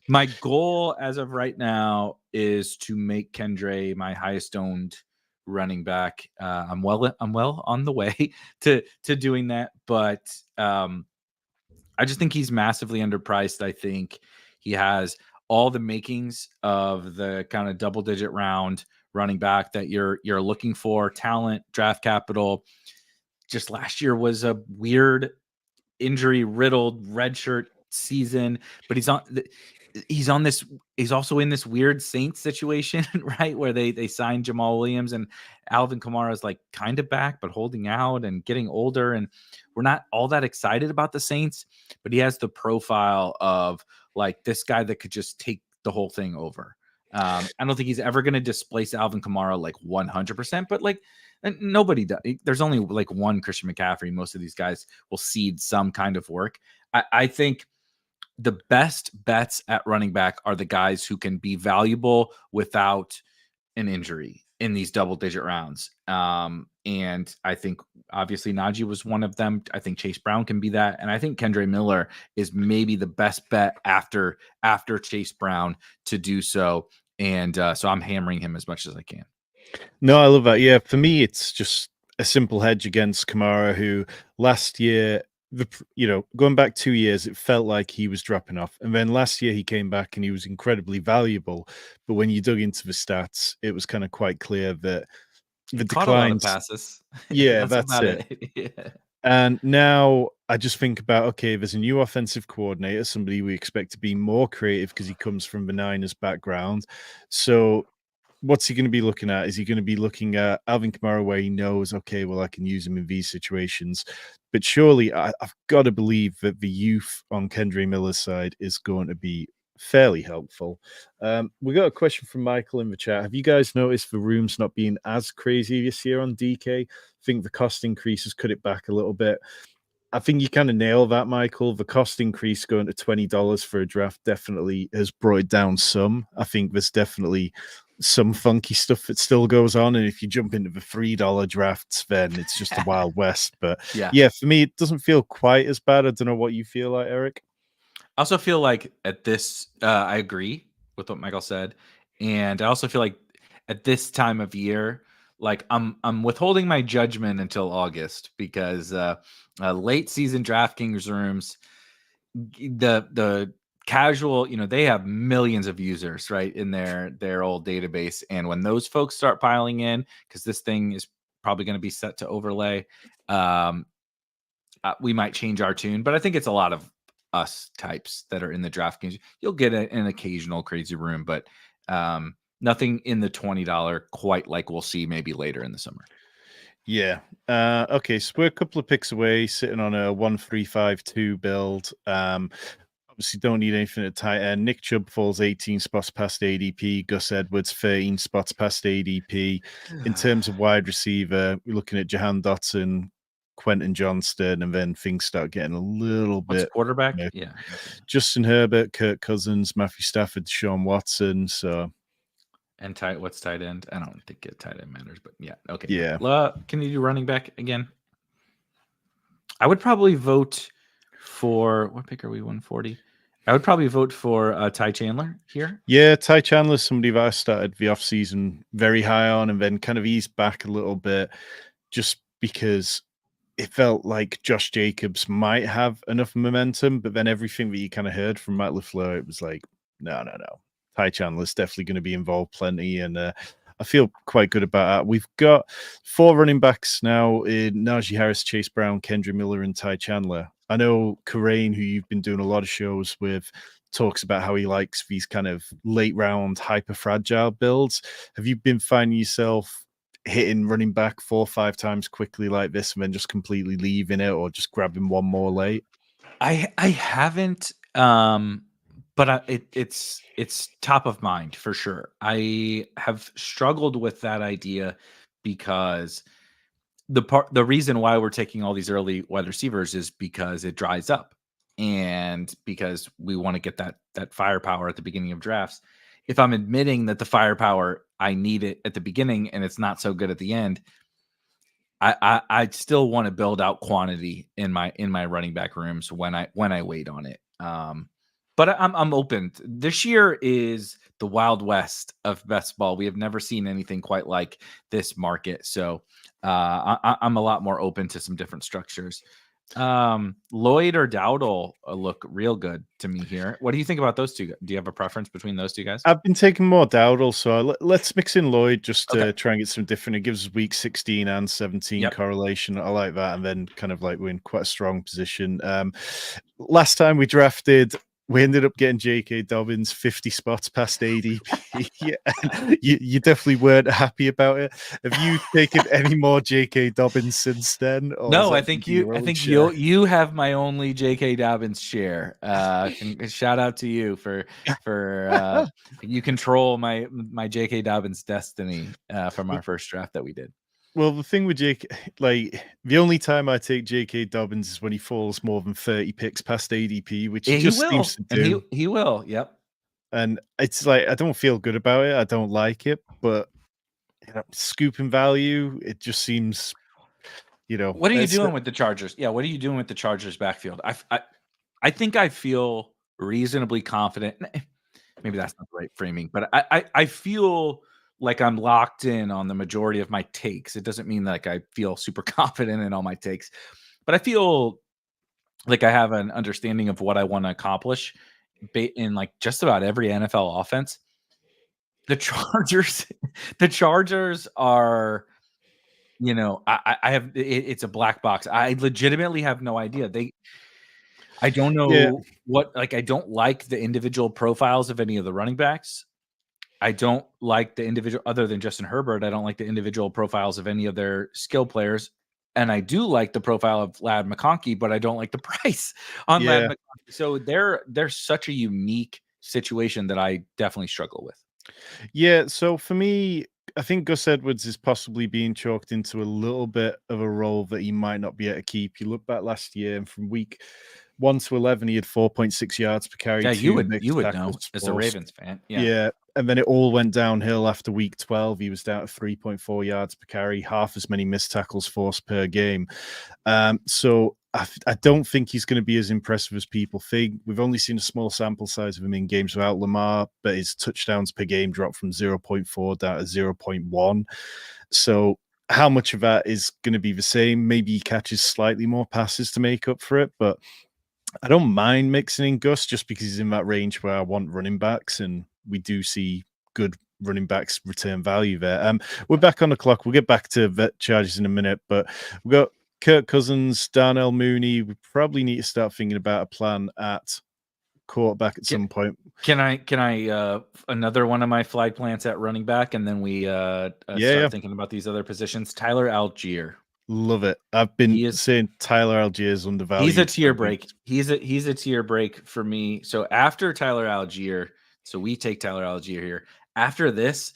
my goal as of right now is to make Kendre my highest owned running back. I'm well on the way to doing that, but I just think he's massively underpriced. I think he has all the makings of the kind of double-digit round running back that you're looking for. Talent, draft capital. Just last year was a weird injury-riddled redshirt season, but he's also in this weird Saints situation, right? Where they signed Jamal Williams and Alvin Kamara is like kind of back, but holding out and getting older. And we're not all that excited about the Saints, but he has the profile of like this guy that could just take the whole thing over. I don't think he's ever going to displace Alvin Kamara like 100%, but like nobody does. There's only like one Christian McCaffrey. Most of these guys will cede some kind of work. I think the best bets at running back are the guys who can be valuable without an injury in these double-digit rounds. And I think obviously Najee was one of them. I think Chase Brown can be that. And I think Kendre Miller is maybe the best bet after Chase Brown to do so. And so I'm hammering him as much as I can. No, I love that. Yeah, for me, it's just a simple hedge against Kamara, who last year, going back 2 years, it felt like he was dropping off. And then last year he came back and he was incredibly valuable. But when you dug into the stats, it was kind of quite clear that the declines. Passes. Yeah, that's it. Yeah. And now I just think about, okay, there's a new offensive coordinator, somebody we expect to be more creative because he comes from the Niners background. So what's he going to be looking at? Is he going to be looking at Alvin Kamara where he knows, okay, well, I can use him in these situations? But surely I've got to believe that the youth on Kendre Miller's side is going to be fairly helpful. We got a question from Michael in the chat. Have you guys noticed the rooms not being as crazy this year on DK? I think the cost increases cut it back a little bit. I think you kind of nail that, Michael. The cost increase going to $20 for a draft definitely has brought it down some. I think there's definitely some funky stuff that still goes on. And if you jump into the $3 drafts, then it's just the Wild West. But yeah, for me, it doesn't feel quite as bad. I don't know what you feel like, Eric. I also feel like at this, I agree with what Michael said. And I also feel like at this time of year, like I'm withholding my judgment until August because late season DraftKings rooms, the casual, they have millions of users right in their old database, and when those folks start piling in, because this thing is probably going to be set to overlay, we might change our tune, but I think it's a lot of us types that are in the DraftKings. You'll get an occasional crazy room, but nothing in the $20 quite like we'll see maybe later in the summer. Yeah. Okay, so we're a couple of picks away, sitting on a 1-3-5-2 build. Obviously, don't need anything at tight end. Nick Chubb falls 18 spots past ADP. Gus Edwards 13 spots past ADP. In terms of wide receiver, we're looking at Jahan Dotson, Quentin Johnston, and then things start getting a little What's bit. quarterback? You Yeah. Justin Herbert, Kirk Cousins, Matthew Stafford, Deshaun Watson. So, and what's tight end? I don't think tight end matters, but yeah. Okay. yeah. Can you do running back again? I would probably vote for what pick are we? 140. I would probably vote for Ty Chandler here. Yeah, Ty Chandler's somebody that I started the offseason very high on and then kind of eased back a little bit just because it felt like Josh Jacobs might have enough momentum, but then everything that you kind of heard from Matt LaFleur, it was like, no. Ty Chandler's definitely going to be involved plenty, and I feel quite good about that. We've got 4 running backs now in Najee Harris, Chase Brown, Kendra Miller, and Ty Chandler. I know Karain, who you've been doing a lot of shows with, talks about how he likes these kind of late round hyper fragile builds. Have you been finding yourself hitting running back 4 or 5 times quickly like this and then just completely leaving it or just grabbing one more late? I haven't, but it's top of mind for sure. I have struggled with that idea because the reason why we're taking all these early wide receivers is because it dries up and because we want to get that firepower at the beginning of drafts. If I'm admitting that the firepower I need it at the beginning and it's not so good at the end, I still want to build out quantity in my running back rooms when I wait on it. But I'm open. This year is the Wild West of best ball. We have never seen anything quite like this market. So I'm a lot more open to some different structures. Lloyd or Dowdle look real good to me here. What do you think about those two? Do you have a preference between those two guys? I've been taking more Dowdle, so let's mix in Lloyd just to try and get some different. It gives us week 16 and 17 correlation. I like that. And then kind of like we're in quite a strong position. Last time we drafted, we ended up getting J.K. Dobbins 50 spots past ADP. Yeah, you definitely weren't happy about it. Have you taken any more J.K. Dobbins since then? No, I think you have my only J.K. Dobbins share. Shout out to you for you control my J.K. Dobbins destiny from our first draft that we did. Well, the thing with Jake, like the only time I take J.K. Dobbins is when he falls more than 30 picks past ADP, which he just seems to do. And he will. Yep. And it's like I don't feel good about it. I don't like it, but scooping value, it just seems, What are you doing with the Chargers? Yeah, what are you doing with the Chargers backfield? I think I feel reasonably confident. Maybe that's not the right framing, but I feel like I'm locked in on the majority of my takes. It doesn't mean like I feel super confident in all my takes, but I feel like I have an understanding of what I want to accomplish in like just about every NFL offense. The Chargers are, I have it's a black box. I legitimately have no idea. I don't know I don't like the individual profiles of any of the running backs. I don't like the individual, other than Justin Herbert. I don't like the individual profiles of any of their skill players. And I do like the profile of Ladd McConkey, but I don't like the price on Ladd McConkey. So they're such a unique situation that I definitely struggle with. Yeah. So for me, I think Gus Edwards is possibly being chalked into a little bit of a role that he might not be able to keep. You look back last year, and from week 1 to 11, he had 4.6 yards per carry. Yeah, you would know as a Ravens fan. Yeah. And then it all went downhill after week 12. He was down to 3.4 yards per carry, half as many missed tackles forced per game. So I don't think he's going to be as impressive as people think. We've only seen a small sample size of him in games without Lamar, but his touchdowns per game dropped from 0.4 down to 0.1. So how much of that is going to be the same? Maybe he catches slightly more passes to make up for it, but I don't mind mixing in Gus just because he's in that range where I want running backs, and we do see good running backs return value there. We're back on the clock. We'll get back to vet charges in a minute, but we've got Kirk Cousins, Darnell Mooney. We probably need to start thinking about a plan at quarterback at some point. Can I another one of my flag plants at running back, and then we start thinking about these other positions? Tyler Algier. Love it. I've been saying Tyler Algier is undervalued. He's a tier break. He's a tier break for me. So after Tyler Algier, so we take Tyler Algier here. After this,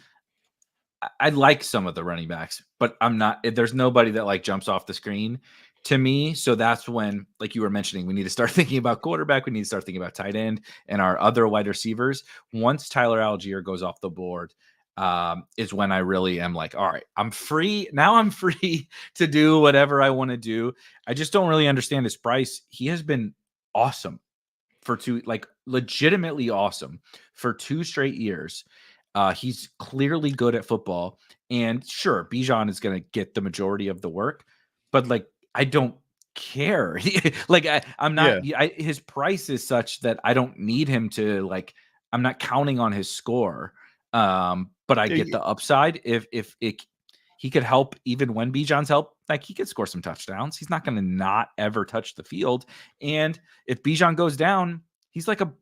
I like some of the running backs, but I'm not. There's nobody that like jumps off the screen to me. So that's when, like you were mentioning, we need to start thinking about quarterback. We need to start thinking about tight end and our other wide receivers. Once Tyler Algier goes off the board, is when I really am like, all right, I'm free. Now I'm free to do whatever I want to do. I just don't really understand his price. He has been awesome for legitimately awesome for 2 straight years. He's clearly good at football, and sure, Bijan is going to get the majority of the work, but like, I don't care. I'm not. His price is such that I don't need him to like. I'm not counting on his score, but I get the upside if he could help even when Bijan's help. Like, he could score some touchdowns. He's not going to not ever touch the field, and if Bijan goes down, he's like a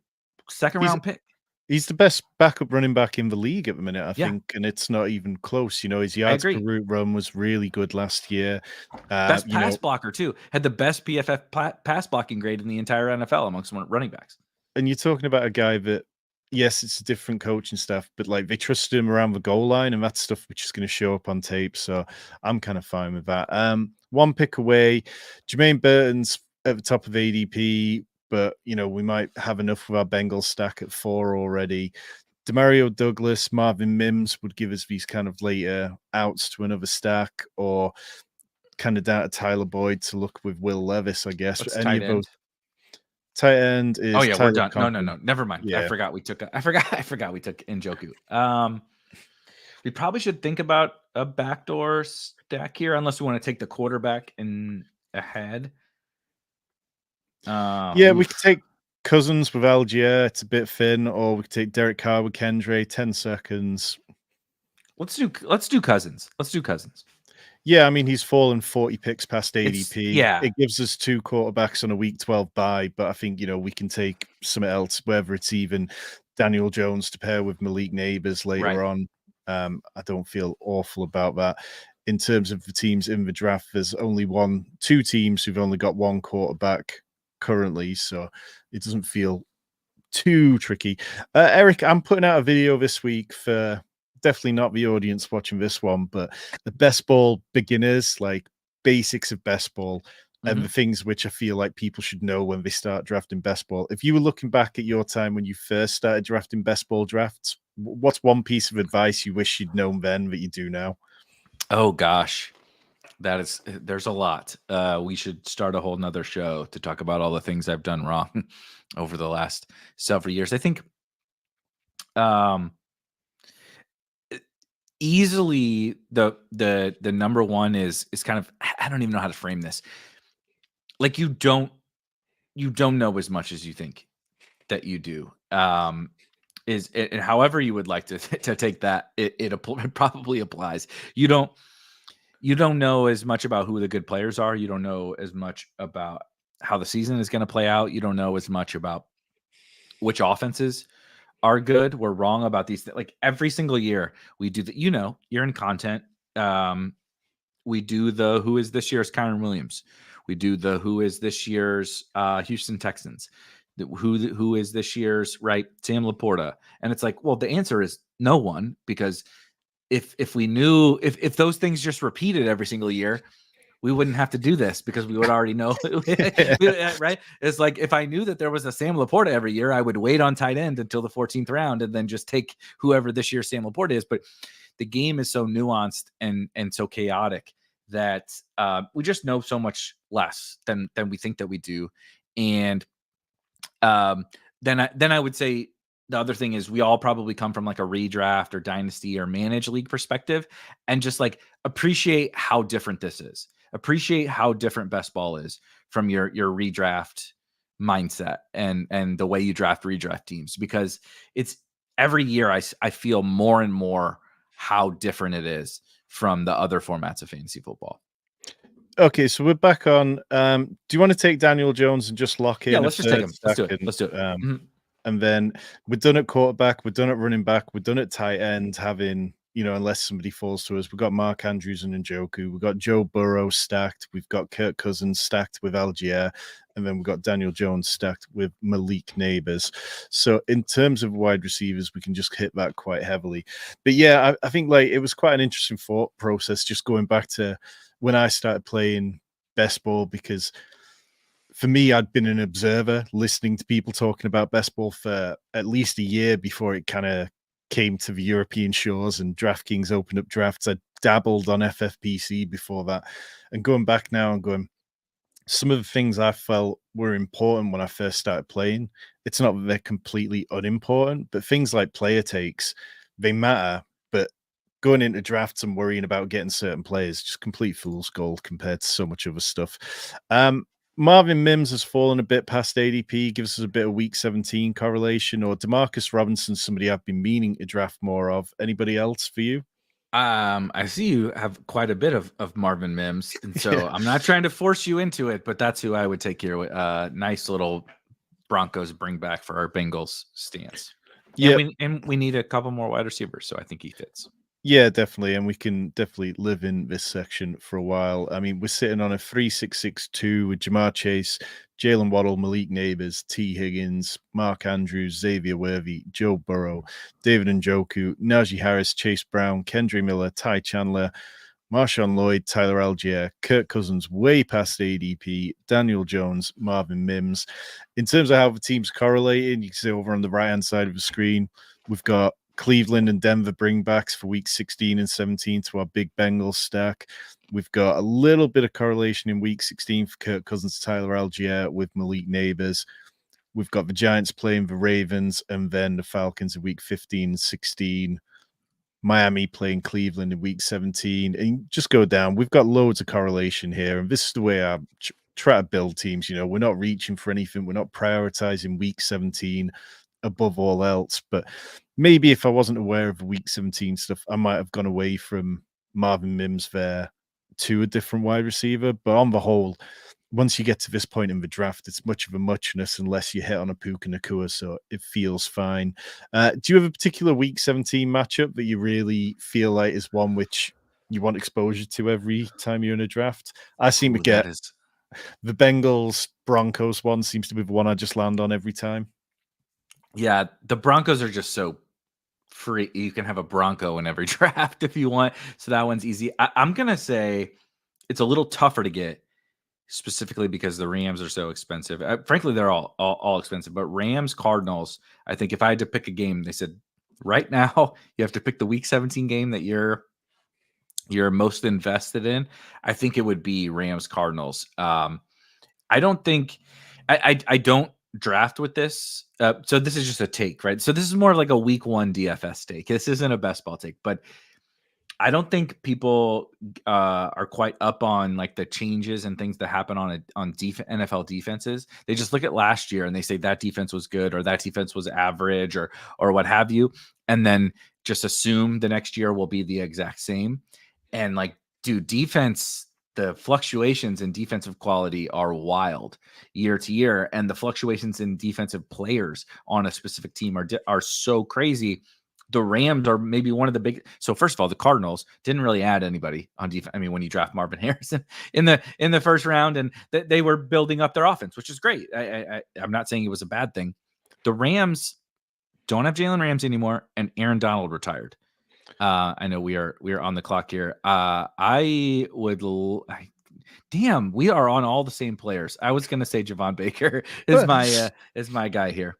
second round pick. He's the best backup running back in the league at the minute, I think, and it's not even close. You know, his yards per route run was really good last year. Best pass blocker, too. Had the best PFF pass blocking grade in the entire NFL amongst running backs. And you're talking about a guy that, yes, it's a different coaching staff, but like they trusted him around the goal line, and that's stuff which is going to show up on tape. So I'm kind of fine with that. One pick away, Jermaine Burton's at the top of ADP. But, you know, we might have enough of our Bengals stack at 4 already. Demario Douglas, Marvin Mims would give us these kind of later outs to another stack, or kind of down to Tyler Boyd to look with Will Levis, I guess. What's tight end? Tight end is we're done. No. Never mind. Yeah. I forgot we took Njoku. We probably should think about a backdoor stack here, unless we want to take the quarterback in ahead. We could take Cousins with Algier. It's a bit thin, or we could take Derek Carr with Kendre. 10 seconds. Let's do Cousins. Yeah, I mean, he's fallen 40 picks past ADP. It gives us 2 quarterbacks on a week 12 bye, but I think, you know, we can take something else, whether it's even Daniel Jones to pair with Malik Neighbors later on. I don't feel awful about that. In terms of the teams in the draft, there's only 2 teams who've only got 1 quarterback currently, so it doesn't feel too tricky. Erik, I'm putting out a video this week for definitely not the audience watching this one, but the best ball beginners, like basics of best ball, and the things which I feel like people should know when they start drafting best ball. If you were looking back at your time when you first started drafting best ball drafts, what's one piece of advice you wish you'd known then that you do now? Oh gosh, there's a lot. We should start a whole nother show to talk about all the things I've done wrong over the last several years. I think easily the number one is kind of, I don't even know how to frame this. Like, you don't know as much as you think that you do. And however you would like to take that, it probably applies. You don't know as much about who the good players are. You don't know as much about how the season is going to play out. You don't know as much about which offenses are good. We're wrong about these. Like, every single year we do that. You know, you're in content. We do the who is this year's Kyron Williams. We do the who is this year's Houston Texans. Who is this year's Sam Laporta. And it's like, well, the answer is no one, because if we knew if those things just repeated every single year, we wouldn't have to do this, because we would already know. Right? It's like, if I knew that there was a Sam Laporta every year, I would wait on tight end until the 14th round and then just take whoever this year's Sam Laporta is. But the game is so nuanced and so chaotic that we just know so much less than we think that we do. And then I would say the other thing is, we all probably come from like a redraft or dynasty or manage league perspective, and just like appreciate how different this is. Appreciate how different best ball is from your redraft mindset and the way you redraft teams, because it's every year I feel more and more how different it is from the other formats of fantasy football. Okay, so we're back on. Do you want to take Daniel Jones and just lock Yeah, in a let's just take third him. Let's do it. second? Let's do it. Mhm. And then we're done at quarterback, we're done at running back, we're done at tight end, having, unless somebody falls to us, we've got Mark Andrews and Njoku, we've got Joe Burrow stacked, we've got Kirk Cousins stacked with Algier, and then we've got Daniel Jones stacked with Malik Neighbors. So in terms of wide receivers, we can just hit that quite heavily. But yeah, I think like it was quite an interesting thought process just going back to when I started playing best ball, because for me, I'd been an observer listening to people talking about best ball for at least a year before it kind of came to the European shores and DraftKings opened up drafts. I dabbled on FFPC before that. And going back now and going, some of the things I felt were important when I first started playing, it's not that they're completely unimportant, but things like player takes, they matter. But going into drafts and worrying about getting certain players, just complete fool's gold compared to so much other stuff. Marvin Mims has fallen a bit past ADP, gives us a bit of week 17 correlation, or Demarcus Robinson, somebody I've been meaning to draft more of. Anybody else for you? I see you have quite a bit of Marvin Mims, and so Yeah. I'm not trying to force you into it, but that's who I would take here. Nice little Broncos bring back for our Bengals stance. Yeah, And we need a couple more wide receivers, so I think he fits. yeah, definitely. And we can definitely live in this section for a while. I mean, we're sitting on a 3-6-6-2 with Jamar Chase, Jalen Waddle, Malik Neighbors, T. Higgins, Mark Andrews, Xavier Worthy, Joe Burrow, David Njoku, Najee Harris, Chase Brown, Kendre Miller, Ty Chandler, Marshawn Lloyd, Tyler Algier, Kirk Cousins, way past ADP, Daniel Jones, Marvin Mims. In terms of how the team's correlating, you can see over on the right-hand side of the screen, we've got Cleveland and Denver bringbacks for week 16 and 17 to our big Bengals stack. We've got a little bit of correlation in week 16 for Kirk Cousins, Tyler Algier with Malik Neighbors. We've got the Giants playing the Ravens and then the Falcons in week 15 and 16. Miami playing Cleveland in week 17, and just go down. We've got loads of correlation here, and this is the way I try to build teams. We're not reaching for anything. We're not prioritizing week 17 above all else. But maybe if I wasn't aware of week 17 stuff, I might have gone away from Marvin Mims there to a different wide receiver. But on the whole, once you get to this point in the draft, it's much of a muchness unless you hit on a Puka Nakua, so it feels fine. Do you have a particular week 17 matchup that you really feel like is one which you want exposure to every time you're in a draft? I seem to get the Bengals Broncos one seems to be the one I just land on every time. Yeah, the Broncos are just so free. You can have a Bronco in every draft if you want. So that one's easy. I'm gonna say it's a little tougher to get, specifically because the Rams are so expensive. Frankly, they're all expensive. But Rams Cardinals, I think if I had to pick a game, they said right now you have to pick the Week 17 game that you're most invested in. I think it would be Rams Cardinals. I don't think I don't draft with this. So this is just a take, right? So this is more like a week 1 DFS take. This isn't a best ball take, but I don't think people are quite up on like the changes and things that happen on NFL defenses. They just look at last year and they say that defense was good or that defense was average or what have you, and then just assume the next year will be the exact same. And like, dude, defense, the fluctuations in defensive quality are wild year to year, and the fluctuations in defensive players on a specific team are so crazy. The Rams are maybe one of the big. So first of all, the Cardinals didn't really add anybody on defense. I mean, when you draft Marvin Harrison in the first round, and they were building up their offense, which is great. I'm not saying it was a bad thing. The Rams don't have Jalen Ramsey anymore, and Aaron Donald retired. I know we are on the clock here. Damn, we are on all the same players. I was gonna say Javon Baker is my guy here.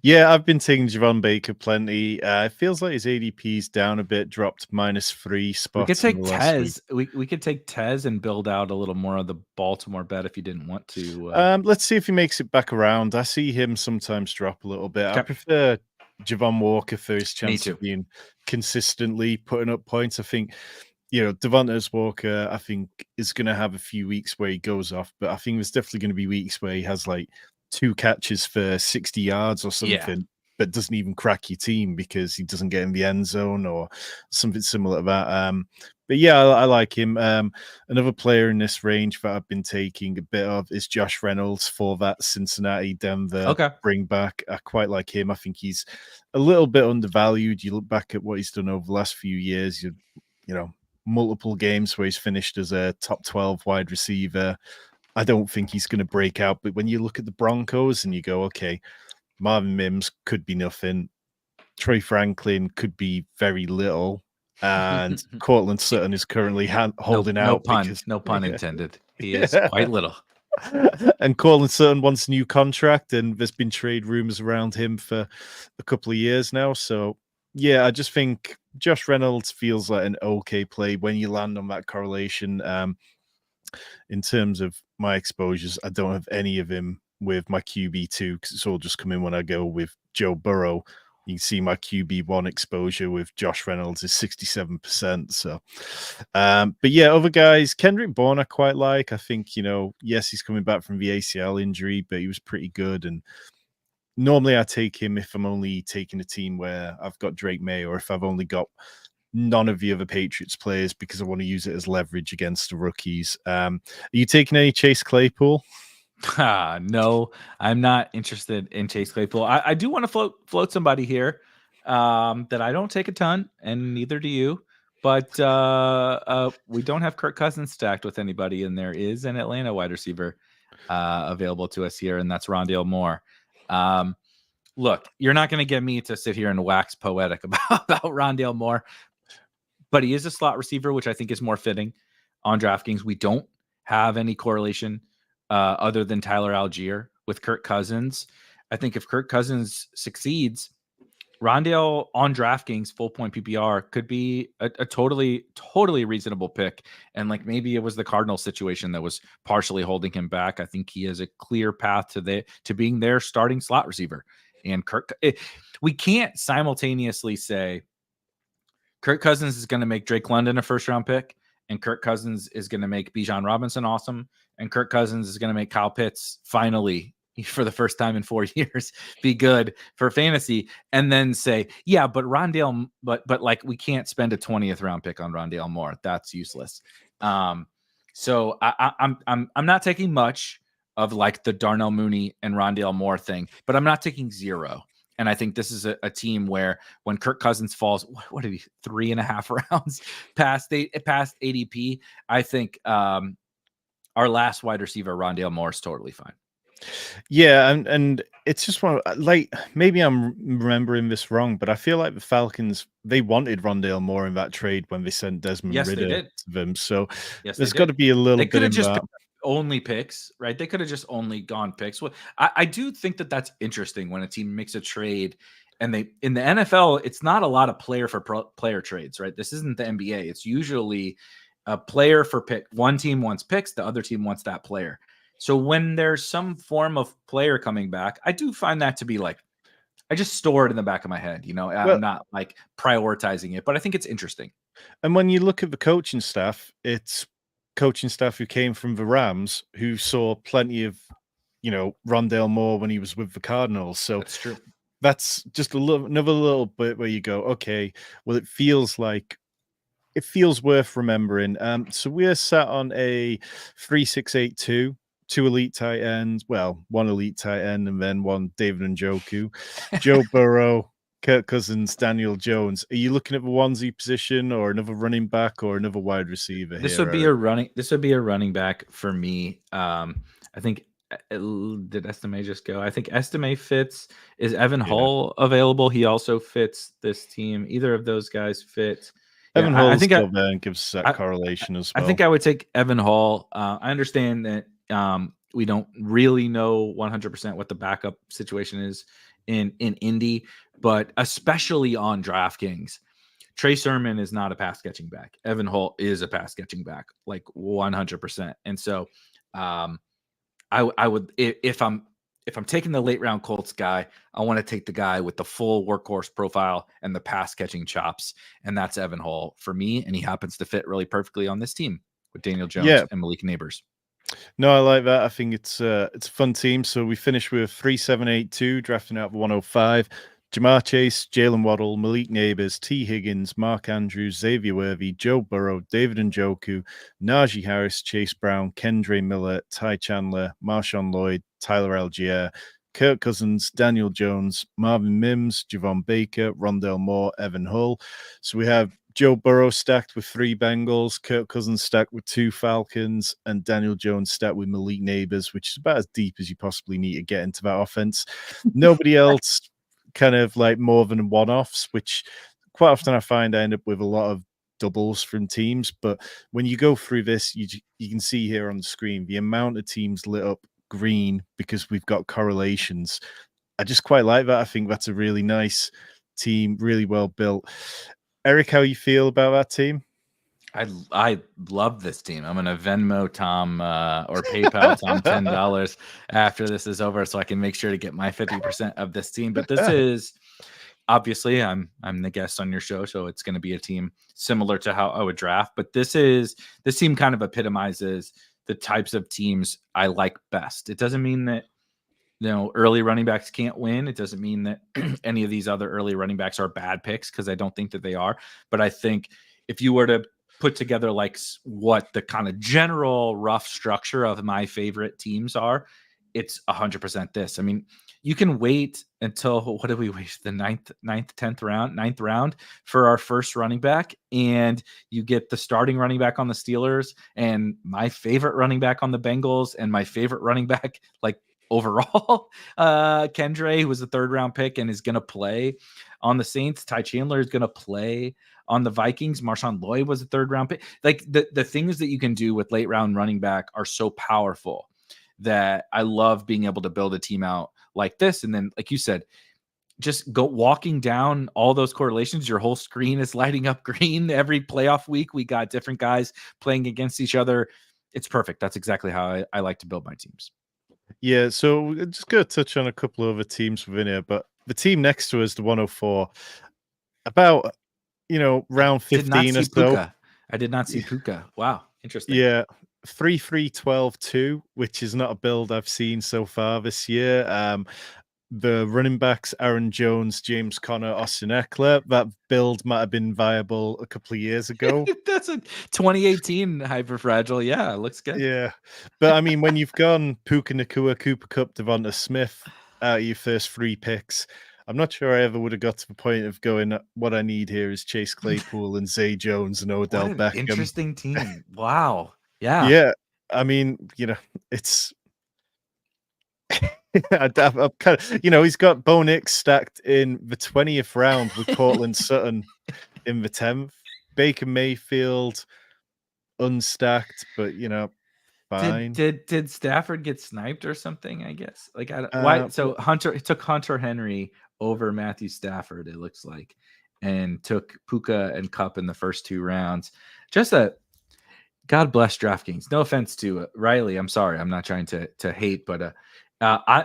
Yeah, I've been taking Javon Baker plenty. It feels like his ADP's down a bit, dropped -3 We could spots in take the last week. We could take Tez and build out a little more of the Baltimore bet if you didn't want to. Let's see if he makes it back around. I see him sometimes drop a little bit. I Okay. prefer Javon Walker for his Me chance too. of being consistently putting up points. I think, Devontae Walker, I think, is going to have a few weeks where he goes off, but I think there's definitely going to be weeks where he has like 2 catches for 60 yards or Yeah. something, but doesn't even crack your team because he doesn't get in the end zone or something similar to that. But yeah, I like him. Another player in this range that I've been taking a bit of is Josh Reynolds for that Cincinnati Denver Okay. bring back. I quite like him. I think he's a little bit undervalued. You look back at what he's done over the last few years, you know, multiple games where he's finished as a top 12 wide receiver. I don't think he's going to break out. But when you look at the Broncos and you go, okay, Marvin Mims could be nothing. Troy Franklin could be very little. And Cortland Sutton is currently holding No out pun. because No pun intended. He is yeah. quite little. And Cortland Sutton wants a new contract, and there's been trade rumors around him for a couple of years now. So yeah, I just think Josh Reynolds feels like an okay play when you land on that correlation. In terms of my exposures, I don't have any of him with my QB2 because it's all just come in when I go with Joe Burrow. You can see my QB1 exposure with Josh Reynolds is 67%. So, but yeah, other guys, Kendrick Bourne, I quite like. I think, yes, he's coming back from the ACL injury, but he was pretty good. And normally I take him if I'm only taking a team where I've got Drake May or if I've only got none of the other Patriots players because I want to use it as leverage against the rookies. Are you taking any Chase Claypool? No, I'm not interested in Chase Claypool. I do want to float somebody here that I don't take a ton, and neither do you. But we don't have Kirk Cousins stacked with anybody, and there is an Atlanta wide receiver available to us here, and that's Rondale Moore. Look, you're not going to get me to sit here and wax poetic about Rondale Moore, but he is a slot receiver, which I think is more fitting on DraftKings. We don't have any correlation other than Tyler Algier with Kirk Cousins. I think if Kirk Cousins succeeds, Rondale on DraftKings full point PPR could be a totally reasonable pick. And like maybe it was the Cardinals situation that was partially holding him back. I think he has a clear path to being their starting slot receiver. And we can't simultaneously say Kirk Cousins is going to make Drake London a first round pick, and Kirk Cousins is going to make Bijan Robinson awesome, and Kirk Cousins is going to make Kyle Pitts finally, for the first time in 4 years, be good for fantasy, and then say, yeah, but Rondale, but like we can't spend a 20th round pick on Rondale Moore. That's useless. So I'm not taking much of like the Darnell Mooney and Rondale Moore thing, but I'm not taking zero. And I think this is a team where when Kirk Cousins falls, what did he 3.5 rounds past ADP? I think our last wide receiver, Rondale Moore, is totally fine. Yeah, and it's just one like maybe I'm remembering this wrong, but I feel like the Falcons they wanted Rondale Moore in that trade when they sent Desmond Ridder to them. So there's got to be a little bit in that. Only picks, right? They could have just only gone picks. Well, I do think that that's interesting when a team makes a trade and they in the NFL, it's not a lot of player for player trades, right? This isn't the NBA. It's usually a player for pick. One team wants picks, the other team wants that player. So when there's some form of player coming back, I do find that to be like, I just store it in the back of my head. I'm not like prioritizing it, but I think it's interesting. And when you look at the coaching staff, it's coaching staff who came from the Rams who saw plenty of, Rondale Moore when he was with the Cardinals. So that's true. That's just another little bit where you go, okay, well, it feels worth remembering. So we're sat on a 3-6-8-2, two elite tight ends, well, one elite tight end and then one David Njoku, Joe Burrow, Kirk Cousins, Daniel Jones. Are you looking at the onesie position or another running back or another wide receiver? This would be a running back for me. I think did Estime just go? I think Estime fits. Is Evan Hull available? He also fits this team. Either of those guys fit. Evan Hull still there and gives that correlation as well. I think I would take Evan Hull. I understand that we don't really know 100% what the backup situation is in Indy, but especially on DraftKings, Trey Sermon is not a pass catching back. Evan Hull is a pass catching back, like 100%. And so I would, if I'm taking the late round Colts guy, I want to take the guy with the full workhorse profile and the pass catching chops, and that's Evan Hull for me. And he happens to fit really perfectly on this team with Daniel Jones and Malik Neighbors. No, I like that. I think it's a fun team. So we finished with 3-7-8-2, drafting out 105. Jamar Chase, Jalen Waddle, Malik Neighbors, T. Higgins, Mark Andrews, Xavier Worthy, Joe Burrow, David Njoku, Najee Harris, Chase Brown, Kendre Miller, Ty Chandler, Marshawn Lloyd, Tyler Algier, Kirk Cousins, Daniel Jones, Marvin Mims, Javon Baker, Rondell Moore, Evan Hull. So we have Joe Burrow stacked with 3 Bengals, Kirk Cousins stacked with 2 Falcons, and Daniel Jones stacked with Malik Neighbors, which is about as deep as you possibly need to get into that offense. Nobody else kind of like more than one-offs, which quite often I find I end up with a lot of doubles from teams. But when you go through this, you can see here on the screen the amount of teams lit up green because we've got correlations. I just quite like that. I think that's a really nice team, really well built. Erik, how you feel about that team? I love this team. I'm gonna Venmo Tom or PayPal Tom $10 after this is over, so I can make sure to get my 50% of this team. But this is obviously I'm the guest on your show, so it's going to be a team similar to how I would draft. But this team kind of epitomizes the types of teams I like best. It doesn't mean that early running backs can't win. It doesn't mean that any of these other early running backs are bad picks, because I don't think that they are. But I think if you were to put together like what the kind of general rough structure of my favorite teams are, it's 100% this. I mean, you can wait until, what did we wait, the ninth, 10th round, 9th round for our first running back, and you get the starting running back on the Steelers and my favorite running back on the Bengals and my favorite running back like overall, Kendre, who was the 3rd round pick and is going to play on the Saints. Ty Chandler is going to play on the Vikings. Marshawn Lloyd was a 3rd round pick. Like the things that you can do with late round running back are so powerful that I love being able to build a team out like this. And then, like you said, just go walking down all those correlations. Your whole screen is lighting up green. Every playoff week, we got different guys playing against each other. It's perfect. That's exactly how I like to build my teams. Yeah, so we're just going to touch on a couple of other teams within here, but the team next to us, the 104, about round 15 or so. I did not see Puka. Wow, interesting. Yeah, 3-3-12-2, which is not a build I've seen so far this year. The running backs, Aaron Jones, James Conner, Austin Eckler, that build might have been viable a couple of years ago. That's a 2018 hyper fragile. Yeah, it looks good. Yeah. But I mean, when you've gone Puka Nacua, Cooper Kupp, Devonta Smith out of your first 3 picks, I'm not sure I ever would have got to the point of going, what I need here is Chase Claypool and Zay Jones and Odell What an Beckham. interesting team. Wow. Yeah. Yeah. I mean, it's I'm kind of, he's got Bo Nix stacked in the 20th round with Cortland Sutton in the 10th. Baker Mayfield unstacked, but fine. Did Stafford get sniped or something? I guess. Like, why? So it took Hunter Henry over Matthew Stafford, it looks like, and took Puka and Kupp in the first 2 rounds. Just God bless DraftKings. No offense to Riley. I'm sorry. I'm not trying to hate, but I'm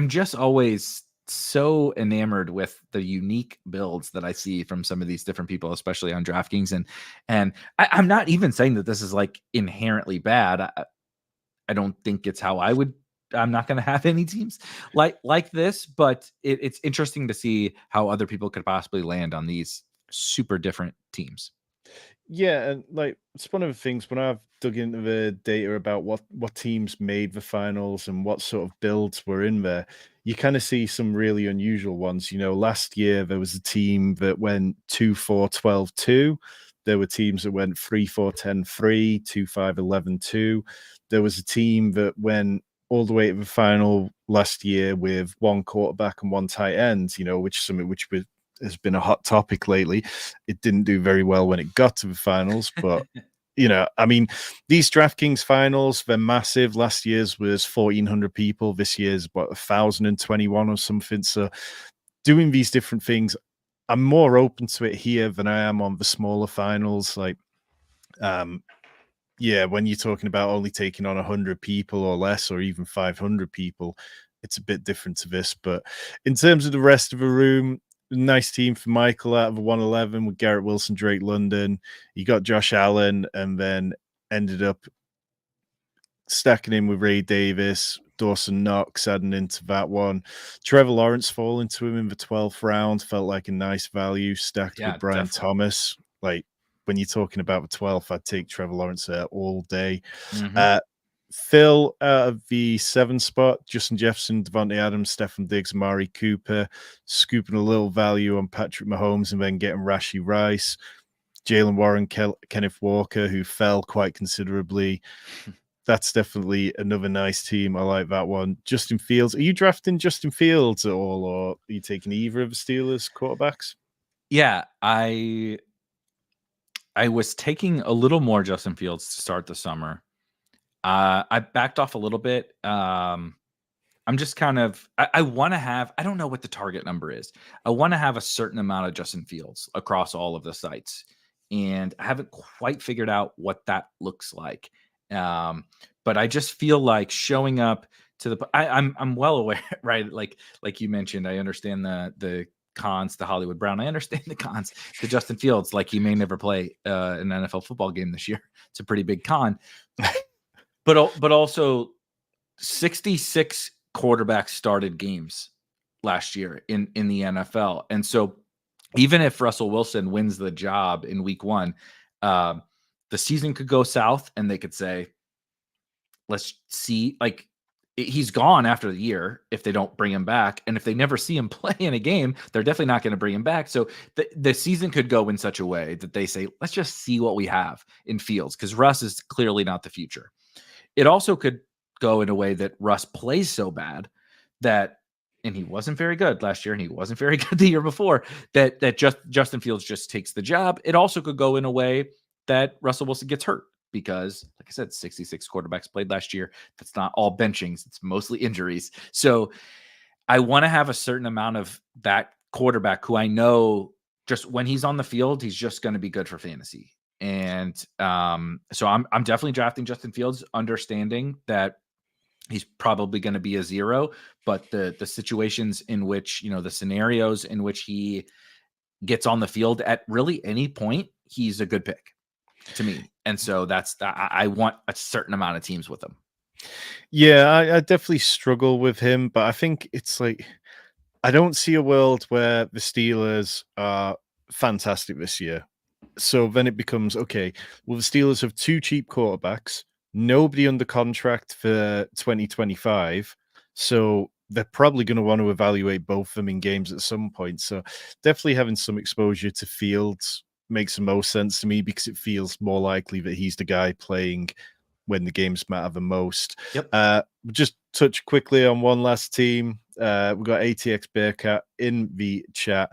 just always so enamored with the unique builds that I see from some of these different people, especially on DraftKings. And I'm not even saying that this is like inherently bad. I don't think it's how I'm not going to have any teams like this, but it's interesting to see how other people could possibly land on these super different teams. Yeah, and like it's one of the things when I've dug into the data about what teams made the finals and what sort of builds were in there, you kind of see some really unusual ones. Last year there was a team that went 2-4-12-2. There were teams that went 3-4-10-3, 2-5-11-2. There was a team that went all the way to the final last year with 1 quarterback and 1 tight end, which has been a hot topic lately. It didn't do very well when it got to the finals, but I mean, these DraftKings finals, they're massive. Last year's was 1,400 people. This year's about 1,021 or something. So doing these different things, I'm more open to it here than I am on the smaller finals. Like, when you're talking about only taking on 100 people or less, or even 500 people, it's a bit different to this. But in terms of the rest of the room, nice team for Michael out of a 111 with Garrett Wilson, Drake London. You got Josh Allen, and then ended up stacking in with Ray Davis, Dawson Knox adding into that one. Trevor Lawrence falling to him in the 12th round felt like a nice value stacked Yeah, with Brian definitely. Thomas. Like when you're talking about the 12th, I'd take Trevor Lawrence there all day. Mhm. Phil out of the 7 spot, Justin Jefferson, Devontae Adams, Stefan Diggs, Amari Cooper, scooping a little value on Patrick Mahomes and then getting Rashee Rice, Jalen Warren, Kenneth Walker, who fell quite considerably. That's definitely another nice team. I like that one. Justin Fields. Are you drafting Justin Fields at all, or are you taking either of the Steelers quarterbacks? Yeah, I was taking a little more Justin Fields to start the summer. I backed off a little bit. I'm just kind of I want to have I don't know what the target number is. I want to have a certain amount of Justin Fields across all of the sites, and I haven't quite figured out what that looks like. But I just feel like showing up to the I'm well aware, right? Like you mentioned, I understand the cons to Hollywood Brown. I understand the cons to Justin Fields. Like he may never play an NFL football game this year. It's a pretty big con. But also 66 quarterbacks started games last year in the NFL. And so even if Russell Wilson wins the job in week 1, the season could go south and they could say, let's see, like he's gone after the year if they don't bring him back. And if they never see him play in a game, they're definitely not going to bring him back. So the season could go in such a way that they say, let's just see what we have in Fields, because Russ is clearly not the future. It also could go in a way that Russ plays so bad that, and he wasn't very good last year, and he wasn't very good the year before, that Justin Fields just takes the job. It also could go in a way that Russell Wilson gets hurt because, like I said, 66 quarterbacks played last year. That's not all benchings. It's mostly injuries. So I want to have a certain amount of that quarterback who I know just when he's on the field, he's just going to be good for fantasy. And so I'm definitely drafting Justin Fields, understanding that he's probably going to be a 0, but the situations in which, the scenarios in which he gets on the field at really any point, he's a good pick to me. And so I want a certain amount of teams with him. Yeah, I definitely struggle with him, but I think it's like I don't see a world where the Steelers are fantastic this year. So then it becomes okay. Well, the Steelers have 2 cheap quarterbacks, nobody under contract for 2025. So they're probably going to want to evaluate both of them in games at some point. So definitely having some exposure to Fields makes the most sense to me because it feels more likely that he's the guy playing when the games matter the most. Yep. Just touch quickly on one last team. We've got ATX Bearcat in the chat,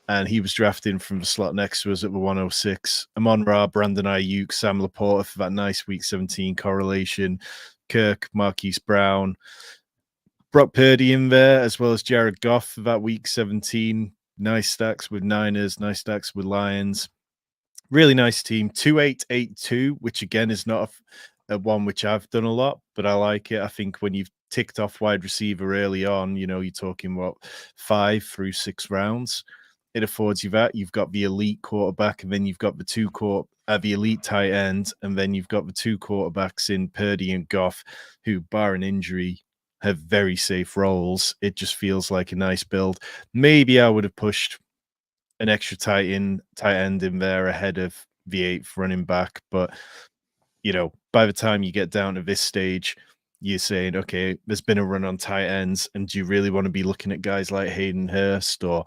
and he was drafting from the slot next to us at the 106. Amon-Ra, Brandon Ayuk, Sam Laporta for that nice week 17 correlation. Kirk, Marquise Brown, Brock Purdy in there, as well as Jared Goff for that week 17. Nice stacks with Niners, nice stacks with Lions. Really nice team. 2882, which again is not a one which I've done a lot, but I like it. I think when you've ticked off wide receiver early on, you're talking what 5 through 6 rounds. It affords you that. You've got the elite quarterback, and then you've got the elite tight end, and then you've got the 2 quarterbacks in Purdy and Goff, who, bar an injury, have very safe roles. It just feels like a nice build. Maybe I would have pushed an extra tight end in there ahead of the 8th running back. But, by the time you get down to this stage, you're saying, okay, there's been a run on tight ends. And do you really want to be looking at guys like Hayden Hurst or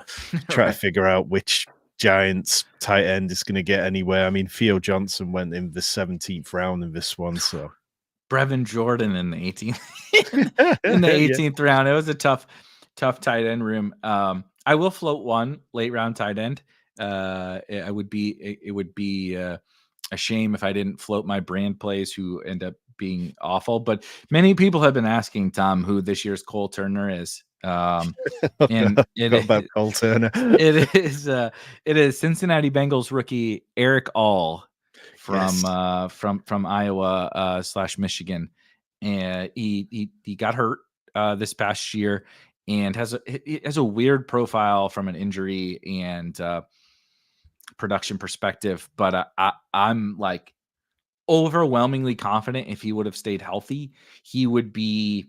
try to figure out which Giants tight end is going to get anywhere? I mean, Theo Johnson went in the 17th round in this one. So Brevin Jordan in the 18th in the 18th round. It was a tough tight end room. I will float one late round tight end. It would be a shame if I didn't float my brand plays who end up being awful. But many people have been asking Tom who this year's Cole Turner is. And about Cole Turner. it is Cincinnati Bengals rookie Eric All from Iowa / Michigan, and he got hurt this past year and has a weird profile from an injury and production perspective. But I'm like overwhelmingly confident if he would have stayed healthy, he would be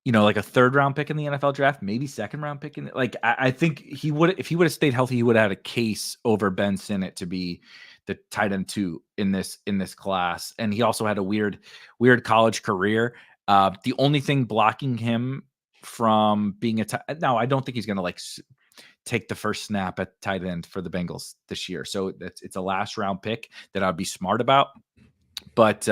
like a 3rd round pick in the NFL draft, maybe 2nd round pick in like I think he would, if he would have stayed healthy, he would have had a case over Ben Sinnott to be the tight end 2 in this class. And he also had a weird college career. The only thing blocking him from being now, I don't think he's going to like take the first snap at tight end for the Bengals this year. So it's a last round pick that I'd be smart about. But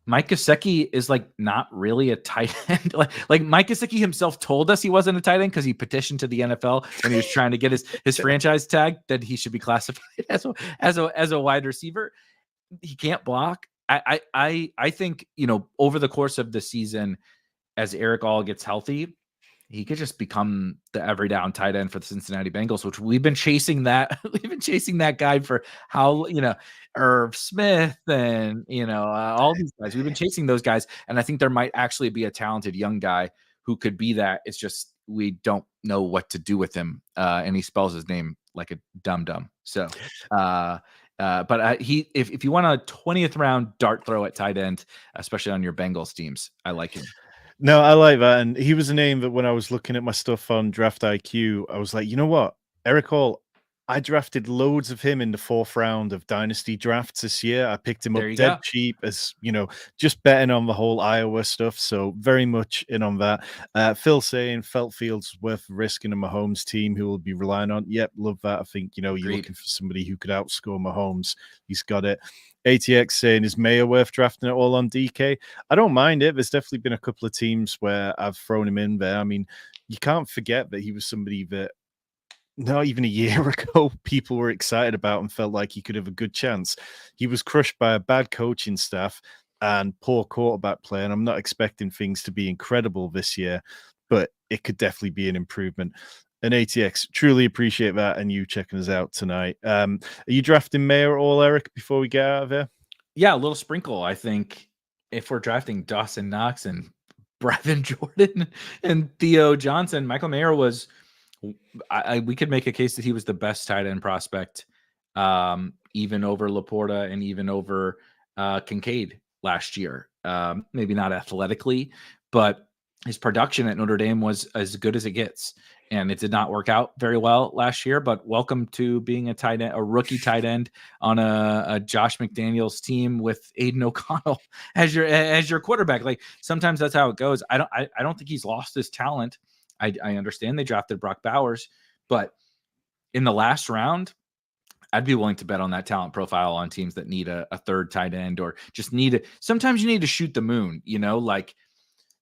Mike Gesicki is like not really a tight end. like Mike Gesicki himself told us he wasn't a tight end because he petitioned to the NFL when he was trying to get his franchise tag that he should be classified as a wide receiver. He can't block. I think, over the course of the season, as Eric All gets healthy, he could just become the every down tight end for the Cincinnati Bengals, which we've been chasing that. We've been chasing that guy for how, Irv Smith and, all these guys. We've been chasing those guys. And I think there might actually be a talented young guy who could be that. It's just, we don't know what to do with him. And he spells his name like a dum-dum. So, but if you want a 20th round dart throw at tight end, especially on your Bengals teams, I like him. No, I like that. And he was a name that when I was looking at my stuff on Draft IQ, I was like, you know what? Eric Hall, I drafted loads of him in the 4th round of dynasty drafts this year. I picked him up dead cheap as, just betting on the whole Iowa stuff. So very much in on that. Phil saying felt fields worth risking a Mahomes team who will be relying on. Yep, love that. I think, you're looking for somebody who could outscore Mahomes. He's got it. ATX saying, is Mayer worth drafting it all on DK? I don't mind it. There's definitely been a couple of teams where I've thrown him in there. I mean, you can't forget that he was somebody that not even a year ago, people were excited about and felt like he could have a good chance. He was crushed by a bad coaching staff and poor quarterback play, and I'm not expecting things to be incredible this year, but it could definitely be an improvement. And ATX, truly appreciate that and you checking us out tonight. Are you drafting Mayer at all, Eric, before we get out of here? Yeah, a little sprinkle. I think if we're drafting Dawson Knox and Brevin Jordan and Theo Johnson, Michael Mayer was – we could make a case that he was the best tight end prospect, even over Laporta and even over Kincaid last year. Maybe not athletically, but his production at Notre Dame was as good as it gets. And it did not work out very well last year, but welcome to being a rookie tight end on a Josh McDaniels team with Aiden O'Connell as your quarterback. Like sometimes that's how it goes. I don't think he's lost his talent. I understand they drafted Brock Bowers, but in the last round, I'd be willing to bet on that talent profile on teams that need a 3rd tight end or just sometimes you need to shoot the moon, like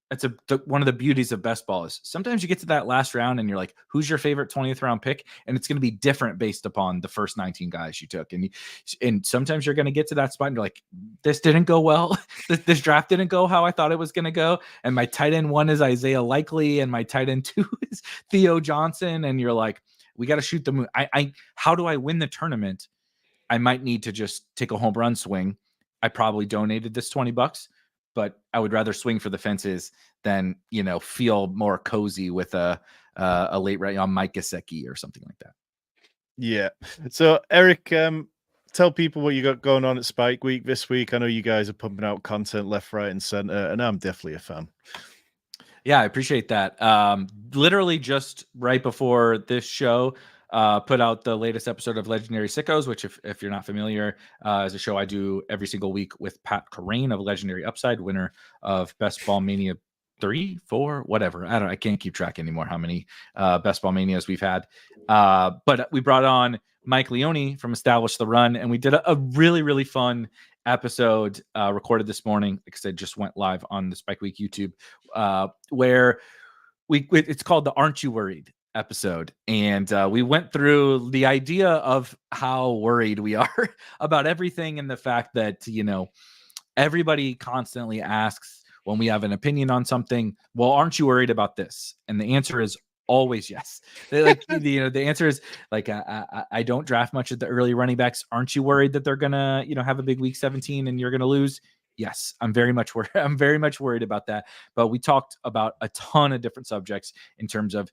that's one of the beauties of best ball is sometimes you get to that last round and you're like, who's your favorite 20th round pick? And it's going to be different based upon the first 19 guys you took. And sometimes you're going to get to that spot and you're like, this didn't go well. This draft didn't go how I thought it was going to go. And my tight end 1 is Isaiah Likely and my tight end 2 is Theo Johnson. And you're like, we got to shoot the moon. How do I win the tournament? I might need to just take a home run swing. I probably donated this $20, but I would rather swing for the fences than, feel more cozy with a late round on Mike Gesicki or something like that. Yeah. So Eric, tell people what you got going on at Spikeweek this week. I know you guys are pumping out content left, right, and center, and I'm definitely a fan. Yeah, I appreciate that. Literally just right before this show, put out the latest episode of Legendary Sickos, which if you're not familiar, is a show I do every single week with Pat Carrain of Legendary Upside, winner of Best Ball Mania 3, 4, whatever. I can't keep track anymore how many Best Ball Manias we've had. But we brought on Mike Leone from Establish the Run, and we did a really, really fun episode recorded this morning because it just went live on the Spikeweek YouTube, where it's called the Aren't You Worried episode. And we went through the idea of how worried we are about everything and the fact that, everybody constantly asks when we have an opinion on something, well, aren't you worried about this? And the answer is always yes. The answer is like, I don't draft much of the early running backs. Aren't you worried that they're gonna, have a big week 17 and you're gonna lose? Yes, I'm very much worried. I'm very much worried about that. But we talked about a ton of different subjects in terms of,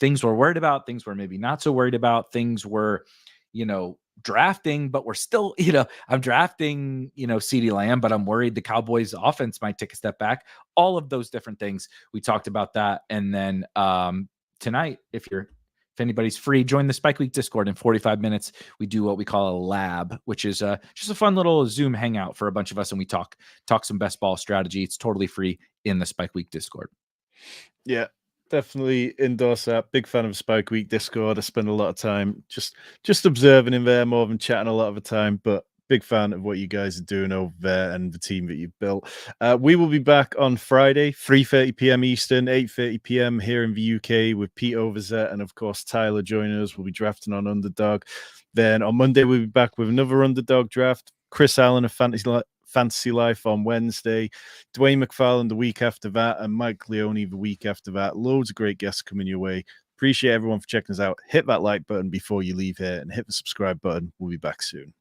things we're worried about, things we're maybe not so worried about, things we're, drafting, but we're still, I'm drafting, CeeDee Lamb, but I'm worried the Cowboys offense might take a step back. All of those different things. We talked about that. And then tonight, if anybody's free, join the Spike Week Discord. In 45 minutes, we do what we call a lab, which is just a fun little Zoom hangout for a bunch of us. And we talk some best ball strategy. It's totally free in the Spike Week Discord. Yeah, definitely endorse that. Big fan of Spike Week Discord. I spend a lot of time just observing in there more than chatting a lot of the time, but big fan of what you guys are doing over there and the team that you've built. We will be back on Friday, 3:30 p.m. Eastern, 8:30 p.m. here in the UK with Pete Overzet and, of course, Tyler joining us. We'll be drafting on Underdog. Then on Monday, we'll be back with another Underdog draft. Chris Allen of Fantasy Life on Wednesday, Dwayne McFarland the week after that, and Mike Leone the week after that. Loads of great guests coming your way. Appreciate everyone for checking us out. Hit that like button before you leave here and hit the subscribe button. We'll be back soon.